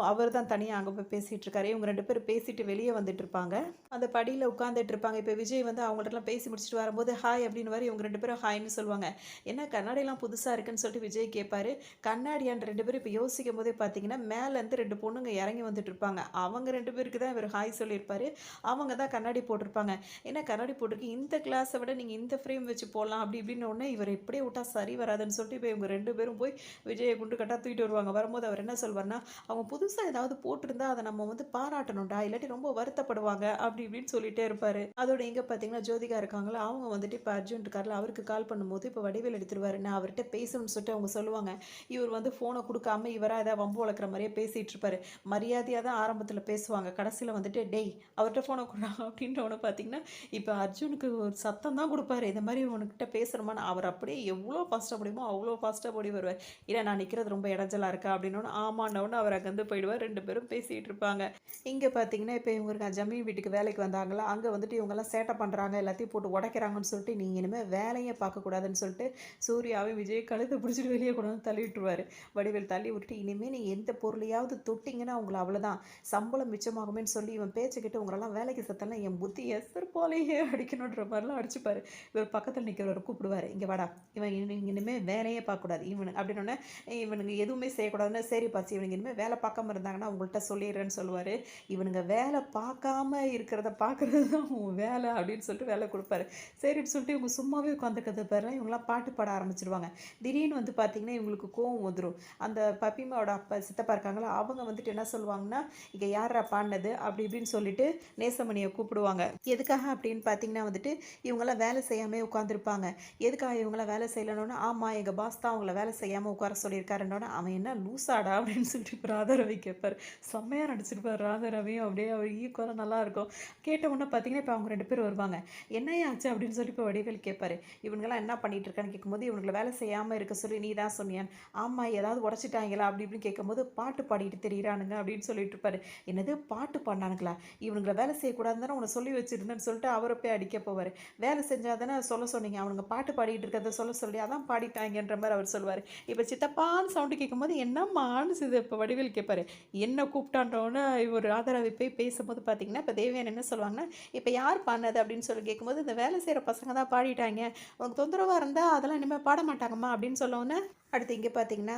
அவர் தான் தனியா அங்க போய் பேசிட்டு இருக்காரு. இவங்க 2 பேரும் பேசிட்டு வெளிய வந்துட்டு இருப்பாங்க. அந்த படியில உட்கார்ந்துட்டு இருப்பாங்க. இப்ப விஜய் வந்து அவங்கள்ட்டலாம் பேசி முடிச்சுட்டு வரும்போது, "ஹாய்" அப்படின்னுவாரு. இவங்க 2 பேரும் ஹாய்ன்னு சொல்லுவாங்க. "என்ன கண்ணாடிலாம் புதுசா இருக்குன்னு?" சொல்லிட்டு விஜய் கேட்பாரு. கண்ணாடியான்னு 2 பேரும் இப்ப யோசிக்கும்போதே பார்த்தீங்கன்னா, மேலேருந்து 2 பொண்ணுங்க இறங்கி வந்துட்டு இருப்பாங்க. அவங்க 2 பேருக்கு தான் இவரு ஹாய் சொல்லியிருப்பாரு. அவங்க தான் கண்ணாடி போட்டிருப்பாங்க. "என்ன கண்ணாடி போட்டிருக்கு? இந்த கிளாஸ விட நீங்க இந்த ஃப்ரேம் வச்சு போடலாம்." அப்படி இப்படின்னோனே, இவர இப்படியே விட்டா சரி வராதுன்னு சொல்லிட்டு, இப்ப இவங்க 2 பேரும் போய் விஜய குண்டு கட்டா தூக்கிட்டு வருவாங்க. வரும்போது அவர் என்ன சொல்வாருன்னா, "அவங்க புதுசா ஏதாவது போட்டிருந்தா அத நம்ம வந்து பாராட்டணும்டா. இல்லாட்டி ரொம்ப வருத்தப்படுவாங்க." அப்படி இப்படின்னு சொல்லிட்டே இருப்பாரு. அதோட இங்க பார்த்தீங்கன்னா, ஜோதிகா இருக்காங்கல்ல, அவங்க வந்துட்டு இப்ப அர்ஜுன் இருக்கார்ல, அவருக்கு கால் பண்ணும்போது இப்ப வடிவேலு எடுத்துருவாரு. நான் அவர்ட்ட பேசணும்னு சொல்லிட்டு அவங்க சொல்லுவாங்க. இவர் வந்து ஃபோன குடுக்காம இவரா ஏதாவது வம்பு வளர்க்குற மாரியே பேசிட்டு இருப்பாரு. மரியாதையா தான் ஆரம்பத்துல பேசுவாங்க. கடைசில வந்துட்டு, "டேய் அவர்ட்ட ஃபோன குட்றா" அப்படின்றவன பார்த்தீங்கன்னா, இப்ப அர்ஜுனுக்கு ஒரு சத்தம் தான் குடுப்பாரு. இந்த மாரி உன்கிட்ட பேசணுமான்னு. அவர் அப்படியே எவ்வளோ ஃபாஸ்ட்டா முடியுமோ, அவ்வளோ ஃபாஸ்ட்டா ஓடி வருவாரு. "இல்ல நான் நிக்கிறது ரொம்ப இடைஞ்சலா இருக்கா?" அப்படின்னோன, ஆமான்னோன அவர் அங்கருந்து போயிடுவார். 2 பேரும் பேசிட்டு இருப்பாங்க. இங்க பார்த்தீங்கன்னா, இப்ப இவங்க ஜமீன் வீட்டுக்கு வேலைக்கு வந்தாங்கல்ல, அங்க வந்துட்டு இவங்கலாம் சேட்டை பண்றாங்க, எல்லாத்தையும் போட்டு உடைக்கிறாங்கன்னு சொல்லிட்டு, நீங்க இனிமே வேலையே பார்க்கக்கூடாதுன்னு சொல்லிட்டு, சூர்யாவையும் விஜயும் கழுத்த பிடிச்சிட்டு வெளிய கொண்டு வந்து தள்ளி விட்டுருவாரு. வடிவேலு தள்ளி விட்டுட்டு, இனிமே நீங்க எந்த பொருளையாவது தொட்டீங்கன்னா உங்கள அவ்வளோதான். சம்பளம் மிச்சமாகுமேன்னு சொல்லி இவன் பேச்ச கேட்டு உங்களலாம் வேலைக்கு சேர்த்தலாம் என் புத்தி எசர் போலயே அடிக்கணுன்ற மாரிலாம் அடிச்சுப்பாரு. இவர் பக்கத்துல நிக்கிறவர கூப்பிடுவாரு. "இங்க வாடா, இவன் இனிமே வேலையே பார்க்கக்கூடாது. இவனு" அப்படின்னோனே, இவனுங்க எதுவுமே செய்யக்கூடாதுன்னு, "சரிப்பா இவனுங்க இனிமே வேலை பார்க்காம இருந்தாங்கன்னா உங்கள்ட்ட சொல்லிடுறேன்னு" சொல்லுவாரு. இவனுங்க வேலை பார்க்காம இருக்கிறத பார்க்கறது தான் உன் வேலை அப்படின்னு சொல்லிட்டு வேலை கொடுப்பாரு. சரின்னு சொல்லிட்டு இவங்க சும்மாவே உட்காந்துருக்கிறது பேரெல்லாம் இவங்களாம் பாட்டு பாட ஆரம்பிச்சிருவாங்க. திடீர்னு வந்து பார்த்தீங்கன்னா இவங்களுக்கு கோவம் வந்துடும். அந்த பப்பிமாவோட அப்பா சித்தப்பா இருக்காங்களா அவங்க வந்துட்டு என்ன சொல்லுவாங்கன்னா, இங்கே யாரா பாடினது அப்படி இப்படின்னு சொல்லிட்டு நேசமணியை கூப்பிடுவாங்க. எதுக்காக அப்படின்னு பார்த்தீங்கன்னா வந்துட்டு இவங்கெல்லாம் வேலை செய்யாமல் உட்காந்துருப்பாங்க. எதுக்காக இவங்களாம் வேலை செய்யலன்னொன்னே, ஆமாம் எங்கள் பாஸ் தான் அவங்கள வேலை செய்யாமல் உட்கார சொல்லியிருக்காருன்னொன்னே, அவன் என்ன லூசாடா அப்படின்னு சொல்லிட்டு இப்போ ராதாரவி கேட்பார். செம்மையாக நடிச்சிருப்பார் ராதாரவியும். அப்படியே அவர் ஈக்குவலாக நல்லாயிருக்கும். கேட்ட உடனே பார்த்தீங்கன்னா இப்போ அவங்க 2 பேரும் வருவாங்க. என்னையா ஆச்சு அப்படின்னு சொல்லி இப்போ வடிவேல் கேட்பாரு. இவனுங்கெல்லாம் என்ன பண்ணிட்டு இருக்கான்னு கேட்கும்போது, இவனுங்களை வேலை செய்யாமல் இருக்க சொல்லி நீ தான் சொன்னியான். ஆமாம் ஏதாவது உடச்சிட்டாங்களா அப்படி இப்படின்னு கேட்கும்போது, பாட்டு பாடிட்டு தெரியுறானுங்க அப்படின்னு சொல்லிட்டு இருப்பாரு. என்னது பாட்டு பாடினானுங்களா? இவனுங்களை வேலை செய்யக்கூடாதுன்னு தானே உன்னை சொல்லி வச்சிருந்தேன்னு சொல்லிட்டு அவரை போய் அடிக்க போவார். வேலை செஞ்சால் தானே சொல்ல சொன்னீங்க, அவனுங்க பாட்டு பாடிட்டு இருக்கிறத சொல்ல சொல்லி அதான் பாடிட்டாங்கன்ற மாதிரி அவர் சொல்லுவார். இப்போ சித்தப்பான்னு சவுண்டு கேட்கும்போது என்னம்மான்னு இது இப்போ வடிவேல் கேட்பாரு. என்ன கூப்பிட்டான்றோன்னு இவர் ராதாரவி போய் பேசும்போது பார்த்தீங்கன்னா இப்போ தேவயானி என்ன சொல்லுவாங்கன்னா, இப்போ யார் பாடினது அப்படின்னு சொல்லி கேட்கும்போது, இந்த வேலை செய்கிற பசங்க தான் பாடிட்டாங்க, உனக்கு தொந்தரவாக இருந்தால் அதெல்லாம் இனிமேல் பாட மாட்டாங்கம்மா அப்படின்னு சொல்லவுன்னே அடுத்து இங்கே பார்த்தீங்கன்னா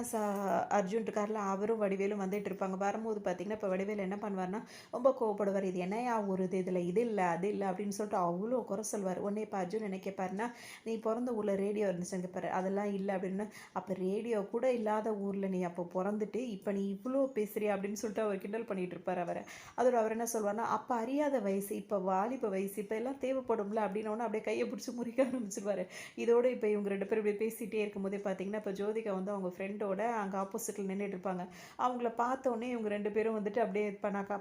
அர்ஜுன் இருக்கார்ல அவரும் வடிவேலும் வந்துட்டு இருப்பாங்க. வரும்போது பார்த்தீங்கன்னா இப்போ வடிவேல் என்ன பண்ணுவார்னா ரொம்ப கோவப்படுவார். இது என்னையா ஒரு இதில் இது இல்லை அது இல்லை அப்படின்னு சொல்லிட்டு அவ்வளோ குறை சொல்வார். உடனே இப்போ அர்ஜுன் என்ன கேட்பாருன்னா, நீ பிறந்த ஊரில் ரேடியோ இருந்துச்சுன்னு கேட்பாரு. அதெல்லாம் இல்லை அப்படின்னு. அப்போ ரேடியோ கூட இல்லாத ஊரில் நீ அப்போ பிறந்துட்டு இப்போ நீ இவ்வளோ பேசுறியா அப்படின்னு சொல்லிட்டு அவர் கிண்டல் பண்ணிட்டு இருப்பார் அவரை. அதோட அவர் என்ன சொல்வார்னா, அப்போ அறியாத வயசு இப்போ வாலிப வயசு இப்போ எல்லாம் தேவைப்படும்ல அப்படின்னோடனே அப்படியே கையை பிடிச்சி முறிக்க ஆரம்பிச்சிருவார். இதோடு இப்போ இவங்க 2 பேரும் இப்படி பேசிகிட்டே இருக்கும்போதே பார்த்தீங்கன்னா இப்போ ஜோதிகா வந்து அவங்க ஃப்ரெண்டோட அங்கே ஆப்போசிட்டில் நின்றுட்டு இருப்பாங்க. அவங்கள பார்த்தோன்னே இவங்க 2 பேரும் வந்துட்டு அப்படியே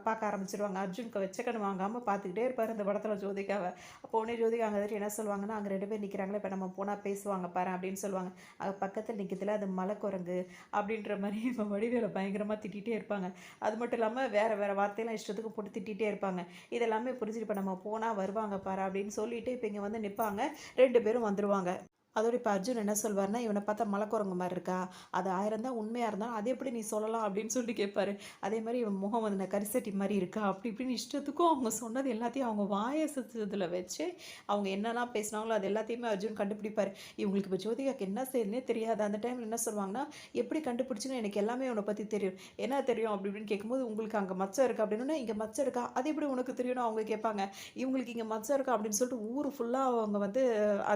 பார்க்க ஆரம்பிச்சிருவாங்க. அர்ஜுனுக்கு வச்சக்கன்னு வாங்காமல் பார்த்துக்கிட்டே இருப்பார் அந்த படத்தில் ஜோதிகாவை. அப்போ உடனே ஜோதிகா அங்கே வந்துட்டு என்ன சொல்லுவாங்கன்னா, அங்கே 2 பேர் நிற்கிறாங்களே இப்போ நம்ம போனால் பேசுவாங்க பாரு அப்படின்னு சொல்லுவாங்க. அது பக்கத்தில் நிற்கிறதுல அது மலைக்குரங்கு அப்படின்ற மாதிரி இப்போ வடிவேலை பயங்கரமாக திட்டிகிட்டே இருப்பாங்க. அது மட்டும் இல்லாமல் வேறு வேறு வார்த்தையெல்லாம் இஷ்டத்துக்கு போட்டு திட்டிகிட்டே இருப்பாங்க. இதெல்லாமே புரிஞ்சுட்டு இப்போ நம்ம போனால் வருவாங்க பாரு அப்படின்னு சொல்லிட்டு இப்போ இங்கே வந்து நிற்பாங்க. 2 பேரும் வந்துடுவாங்க. அதோட இப்போ அர்ஜுன் என்ன சொல்வார்னா, இவனை பார்த்தா மலைக்குரங்கு மாதிரி இருக்கா, அது 1000 தான் உண்மையாக இருந்தாலும் அது எப்படி நீ சொல்லலாம் அப்படின்னு சொல்லிட்டு கேட்பாரு. அதே மாதிரி இவன் முகம் வந்து கரிசட்டி மாதிரி இருக்கா அப்படி இப்படின்னு இஷ்டத்துக்கும் அவங்க சொன்னது எல்லாத்தையும் அவங்க வாயை சுத்தத்தில் வச்சு அவங்க என்னெல்லாம் பேசினாங்களோ அது எல்லாத்தையுமே அர்ஜுன் கண்டுபிடிப்பார். இவங்களுக்கு இப்போ ஜோதிகாக்கு என்ன செய்யுதுன்னே தெரியாது. அந்த டைமில் என்ன சொல்லுவாங்கன்னா, எப்படி கண்டுபிடிச்சுன்னு எனக்கு எல்லாமே உன்னை பற்றி தெரியும், என்ன தெரியும் அப்படி இப்படின்னு கேட்கும்போது, உங்களுக்கு அங்கே மச்சம் இருக்கா அப்படின்னா, இங்கே மச்சம் இருக்கா அது எப்படி உனக்கு தெரியும்னு அவங்க கேட்பாங்க. இவங்களுக்கு இங்கே மச்சம் இருக்கா அப்படின்னு சொல்லிட்டு ஊர் ஃபுல்லாக அவங்க வந்து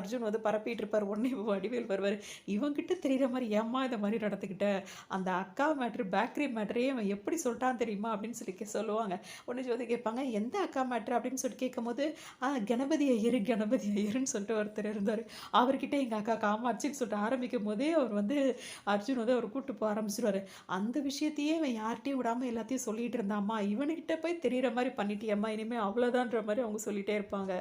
அர்ஜுன் வந்து பரப்பிட்டு இருப்பார். உடனே வடிவேல் வருவார். இவங்கிட்ட தெரிகிற மாதிரி ஏம்மா இந்த மாதிரி நடந்துக்கிட்ட, அந்த அக்கா மேட்ரு பேக்கரி மேட்ரையே அவன் எப்படி சொல்லிட்டான் தெரியுமா அப்படின்னு சொல்லி சொல்லுவாங்க. உடனே ஜோதி கேட்பாங்க, எந்த அக்கா மேட்ரு அப்படின்னு சொல்லிட்டு கேட்கும்போது, கணபதி ஐயர் கணபதி ஐயர்னு சொல்லிட்டு ஒருத்தர் இருந்தார். அவர்கிட்ட எங்கள் அக்கா காமாட்சின்னு சொல்லிட்டு ஆரம்பிக்கும் போதே அவர் வந்து அர்ஜுன் வந்து அவர் கூப்பிட்டு போக ஆரம்பிச்சிருவார். அந்த விஷயத்தையே அவன் யார்கிட்டையும் விடாமல் எல்லாத்தையும் சொல்லிட்டு இருந்தாம்மா, இவனுக்கிட்ட போய் தெரிகிற மாதிரி பண்ணிட்டியம்மா, இனிமேல் அவ்வளோதான்ற மாதிரி அவங்க சொல்லிகிட்டே இருப்பாங்க.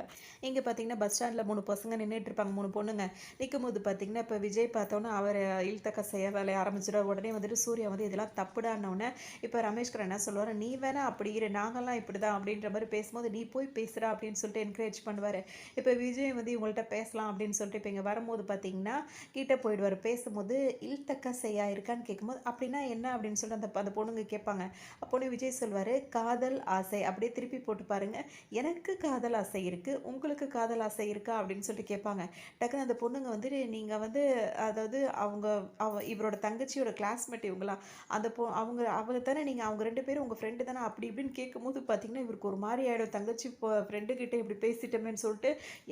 இங்கே பார்த்தீங்கன்னா பஸ் ஸ்டாண்டில் 3 பசங்க நின்றுட்டு இருப்பாங்க, 3 பொண்ணுங்க நிற்கும்போது பார்த்தீங்கன்னா இப்போ விஜய் பார்த்தோன்னா அவர் இழுத்தக்க செய்ய வேலையை ஆரம்பிச்சிடுவார். உடனே வந்துட்டு சூர்யா வந்து இதெல்லாம் தப்புடான்னொன்னே இப்போ ரமேஷ்கர் என்ன சொல்லுவார், நீ வேணா அப்படி இரு நாங்கள்லாம் இப்படி தான் அப்படின்ற மாதிரி பேசும்போது, நீ போய் பேசுகிறா அப்படின்னு சொல்லிட்டு என்கரேஜ் பண்ணுவார். இப்போ விஜய் வந்து இவங்கள்ட்ட பேசலாம் அப்படின்னு சொல்லிட்டு இப்போ இங்கே வரும்போது பார்த்தீங்கன்னா கிட்டே போயிடுவார். பேசும்போது இழுத்தக்க செய்யா இருக்கான்னு கேட்கும்போது, அப்படின்னா என்ன அப்படின்னு சொல்லிட்டு அந்த பொண்ணுங்க கேட்பாங்க. அப்போனே விஜய் சொல்வார், காதல் ஆசை அப்படியே திருப்பி போட்டு பாருங்க, எனக்கு காதல் ஆசை இருக்குது, உங்களுக்கு காதல் ஆசை இருக்கா அப்படின்னு சொல்லிட்டு கேட்பாங்க. டக்குன்னு அந்த பொண்ணுங்க வந்துட்டு, நீங்கள் வந்து அதாவது இவரோட தங்கச்சியோட கிளாஸ்மேட் இவங்களா, அந்த அவங்க தானே நீங்கள், அவங்க 2 பேரும் உங்கள் ஃப்ரெண்டு தானே அப்படி இப்படின்னு கேட்கும்போது பார்த்தீங்கன்னா இவருக்கு ஒரு மாதிரி ஆகிடும். தங்கச்சி ஃப்ரெண்டுக்கிட்ட இப்படி பேசிட்டோமேன்னு சொல்லிட்டு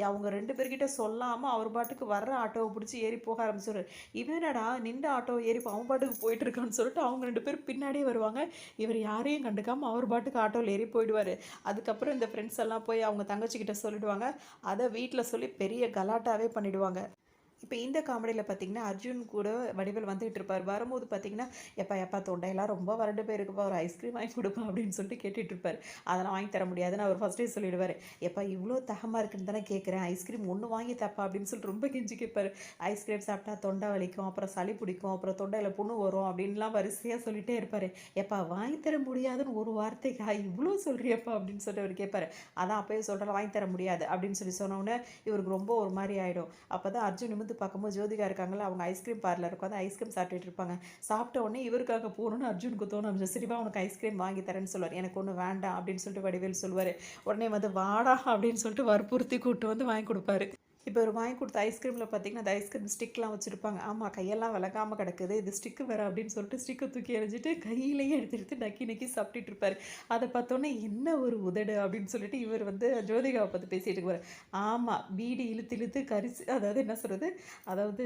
அவங்க 2 பேர்கிட்ட சொல்லாமல் அவர் பாட்டுக்கு வர்ற ஆட்டோவை பிடிச்சி ஏறி போக ஆரம்பிச்சிடுறாரு. இவனடா நின்ற ஆட்டோ ஏறி அவன் பாட்டுக்கு போயிட்டு இருக்கான்னு சொல்லிட்டு அவங்க 2 பேரும் பின்னாடியே வருவாங்க. இவர் யாரையும் கண்டுக்காமல் அவர் பாட்டுக்கு ஆட்டோவில் ஏறி போயிடுவார். அதுக்கப்புறம் இந்த ஃப்ரெண்ட்ஸ் எல்லாம் போய் அவங்க தங்கச்சிக்கிட்ட சொல்லிடுவாங்க. அதை வீட்டில் சொல்லி பெரிய கலாட்டாவே பண்ணிடுவாங்க. இப்போ இந்த காமெடியில் பார்த்தீங்கன்னா அர்ஜுன் கூட வடிவேல் வந்துகிட்டு இருப்பார். வரும்போது பார்த்தீங்கன்னா, எப்பா எப்பா தொண்டையெல்லாம் ரொம்ப வறண்டு போயிருக்குப்பா, ஒரு ஐஸ்கிரீம் வாங்கி கொடுப்பா அப்படின்னு சொல்லிட்டு கேட்டுட்டு இருப்பார். அதெல்லாம் வாங்கி தர முடியாதுன்னு அவர் ஃபஸ்ட்டே சொல்லிடுவார். எப்பா இவ்வளோ தகமாக இருக்குன்னு தானே கேட்குறேன், ஐஸ்கிரீம் ஒன்று வாங்கி தப்பா அப்படின்னு சொல்லிட்டு ரொம்ப கெஞ்சி கேட்பார். ஐஸ்கிரீம் சாப்பிட்டா தொண்டை வலிக்கும், அப்புறம் சளி பிடிக்கும், அப்புறம் தொண்டையில் புண்ணு வரும் அப்படின்லாம் வரிசையாக சொல்லிகிட்டே இருப்பார். எப்பா வாங்கி தர முடியாதுன்னு ஒரு வார்த்தைக்கா இவ்வளோ சொல்கிறியப்பா அப்படின்னு சொல்லிட்டு அவர் கேட்பார். அதான் அப்போயே சொல்கிறேன் வாங்கி தர முடியாது அப்படின்னு சொல்லி சொன்னோன்னே இவருக்கு ரொம்ப ஒரு மாதிரி ஆகிடும். அப்போ தான் அர்ஜுன் நிமிந்து பார்க்கும்போது ஜோதிகா இருக்காங்களா, அவங்க ஐஸ்கிரீம் பார்லர் உட்காந்து ஐஸ்கிரீம் சாப்பிட்டுட்டு இருப்பாங்க. சாப்பிட்ட உடனே இவருக்காக போகணுன்னு அர்ஜுனுக்கு தோணும். சரிவா உனக்கு ஐஸ்கிரீம் வாங்கி தரேன்னு சொல்லுவார். எனக்கு ஒன்று வேண்டாம் அப்படின்னு சொல்லிட்டு வடிவேல் சொல்லுவார். உடனே வந்து வாடா அப்படின்னு சொல்லிட்டு வற்புறுத்தி கூப்பிட்டு வந்து வாங்கி கொடுப்பாரு. இப்போ ஒரு வாங்கி கொடுத்த ஐஸ்கிரீமில் பார்த்தீங்கன்னா, அந்த ஐஸ்கிரீம் ஸ்டிக்லாம் வச்சுருப்பாங்க. ஆமா, கையெல்லாம் விளக்காம கிடக்குது. இது ஸ்டிக்கு வேற அப்படின்னு சொல்லிட்டு ஸ்டிக்க தூக்கி எறிஞ்சிட்டு கையிலேயே எடுத்து எடுத்து நக்கி நக்கி சாப்பிட்டுட்டு இருப்பாரு. அத பார்த்தோன்னே, "என்ன ஒரு உதடு" அப்படின்னு சொல்லிட்டு இவர் வந்து ஜோதிகாவ பார்த்து பேசிட்டு இருப்பாரு. ஆமா, பீடி இழுத்து இழுத்து கரிச்சு அதாவது என்ன சொல்றது? அதாவது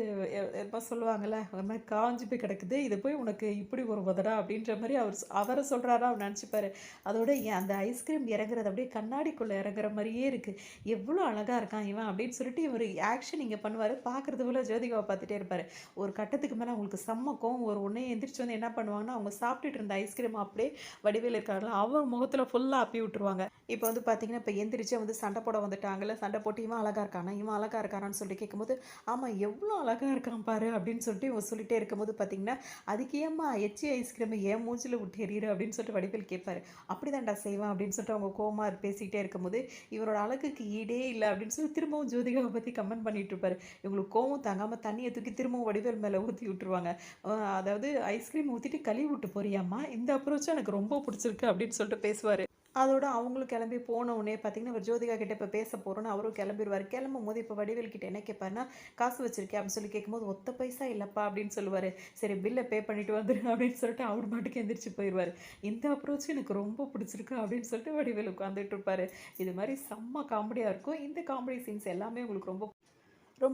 எப்போ சொல்லுவாங்கல்ல, ஒரு மாரி காஞ்சு போய் கிடக்குது. இது போய் உனக்கு இப்படி ஒரு உதடா? அப்படின்ற மாரி அவர சொல்றாரா அவர் நெனச்சுப்பாரு. அதோட அந்த ஐஸ்கிரீம் இறங்குறது அப்படியே கண்ணாடிக்குள்ள இறங்குற மாரியே இருக்கு. எவ்வளோ அழகா இருக்கான் இவன் அப்படின்னு சொல்லிட்டு இவரு ஆக்ஷன் இங்க பண்ணுவாரு. பார்க்கறது போல ஜோதிகாவ பார்த்துட்டே இருப்பாரு. ஒரு கட்டத்துக்கு மேல அவங்களுக்கு செம்ம கோவம் வரும். உடனே எந்திரிச்சு வந்து என்ன பண்ணுவாங்கன்னா, அவங்க சாப்பிட்டுட்டு இருந்த ஐஸ்கிரீம் அப்படியே வடிவேலு இருக்கார்ல, அவர் முகத்துல ஃபுல்லா அப்பி விட்டுருவாங்க. இப்ப வந்து பார்த்தீங்கன்னா, இப்ப எந்திரிச்சே வந்து சண்டை போட வந்துட்டாங்கல்ல. சண்டை போட்டு இவன் அழகா இருக்கானா? இவன் அழகா இருக்கானான்னு சொல்லிட்டு கேட்கும்போது, "ஆமா எவ்ளோ அழகா இருக்கான் பாரு" அப்படின்னு சொல்லிட்டு இவங்க சொல்லிட்டே இருக்கும்போது பார்த்தீங்கன்னா, "அதுக்கு ஏம்மா எச்சி ஐஸ்கிரீம என் மூஞ்சில விட்டு எறியிற?" அப்படின்னு சொல்லிட்டு வடிவேலு கேட்பாரு. "அப்படிதான்டா செய்வேன்" அப்படின்னு சொல்லிட்டு அவங்க கோவமா பேசிக்கிட்டே இருக்கும்போது, இவரோட அழகுக்கு ஈடே இல்ல அப்படின்னு சொல்லி திரும்பவும் ஜோதிகாவ பத்தி கமெண்ட் பண்ணிட்டு இருப்பாரு. இவங்களுக்கு கோவம் தாங்காம தண்ணிய தூக்கி திரும்பவும் வடிவேலு மேல ஊத்தி விட்டுருவாங்க. அதாவது ஐஸ்கிரீம் ஊத்திட்டு கழுவி விட்டு போறியாம்மா? இந்த அப்ரோச்சும் எனக்கு ரொம்ப புடிச்சிருக்கு அப்படின்னு சொல்லிட்டு பேசுவாரு. அதோட அவங்களும் கிளம்பி போன உடனே பார்த்தீங்கன்னா, இவர் ஜோதிகா கிட்ட இப்ப பேச போறோம்ன்னு அவரும் கிளம்பிருவாரு. கிளம்பும்போது இப்ப வடிவேலு கிட்ட என்ன கேட்பாருன்னா, "காசு வச்சிருக்கியா?" அப்படின்னு சொல்லி கேட்கும்போது, "ஒத்த பைசா இல்லப்பா" அப்படின்னு சொல்லுவாரு. "சரி பில்ல பே பண்ணிட்டு வந்துரு" அப்படின்னு சொல்லிட்டு அவர் பாட்டுக்கு எந்திரிச்சு போயிருவாரு. இந்த அப்ரோச் எனக்கு ரொம்ப பிடிச்சிருக்கு அப்படின்னு சொல்லிட்டு வடிவேலு உட்கார்ந்துட்டு இருப்பாரு. இது மாரி செம்ம காமெடியா இருக்கும். இந்த காமெடி சீன்ஸ் எல்லாமே உங்களுக்கு ரொம்ப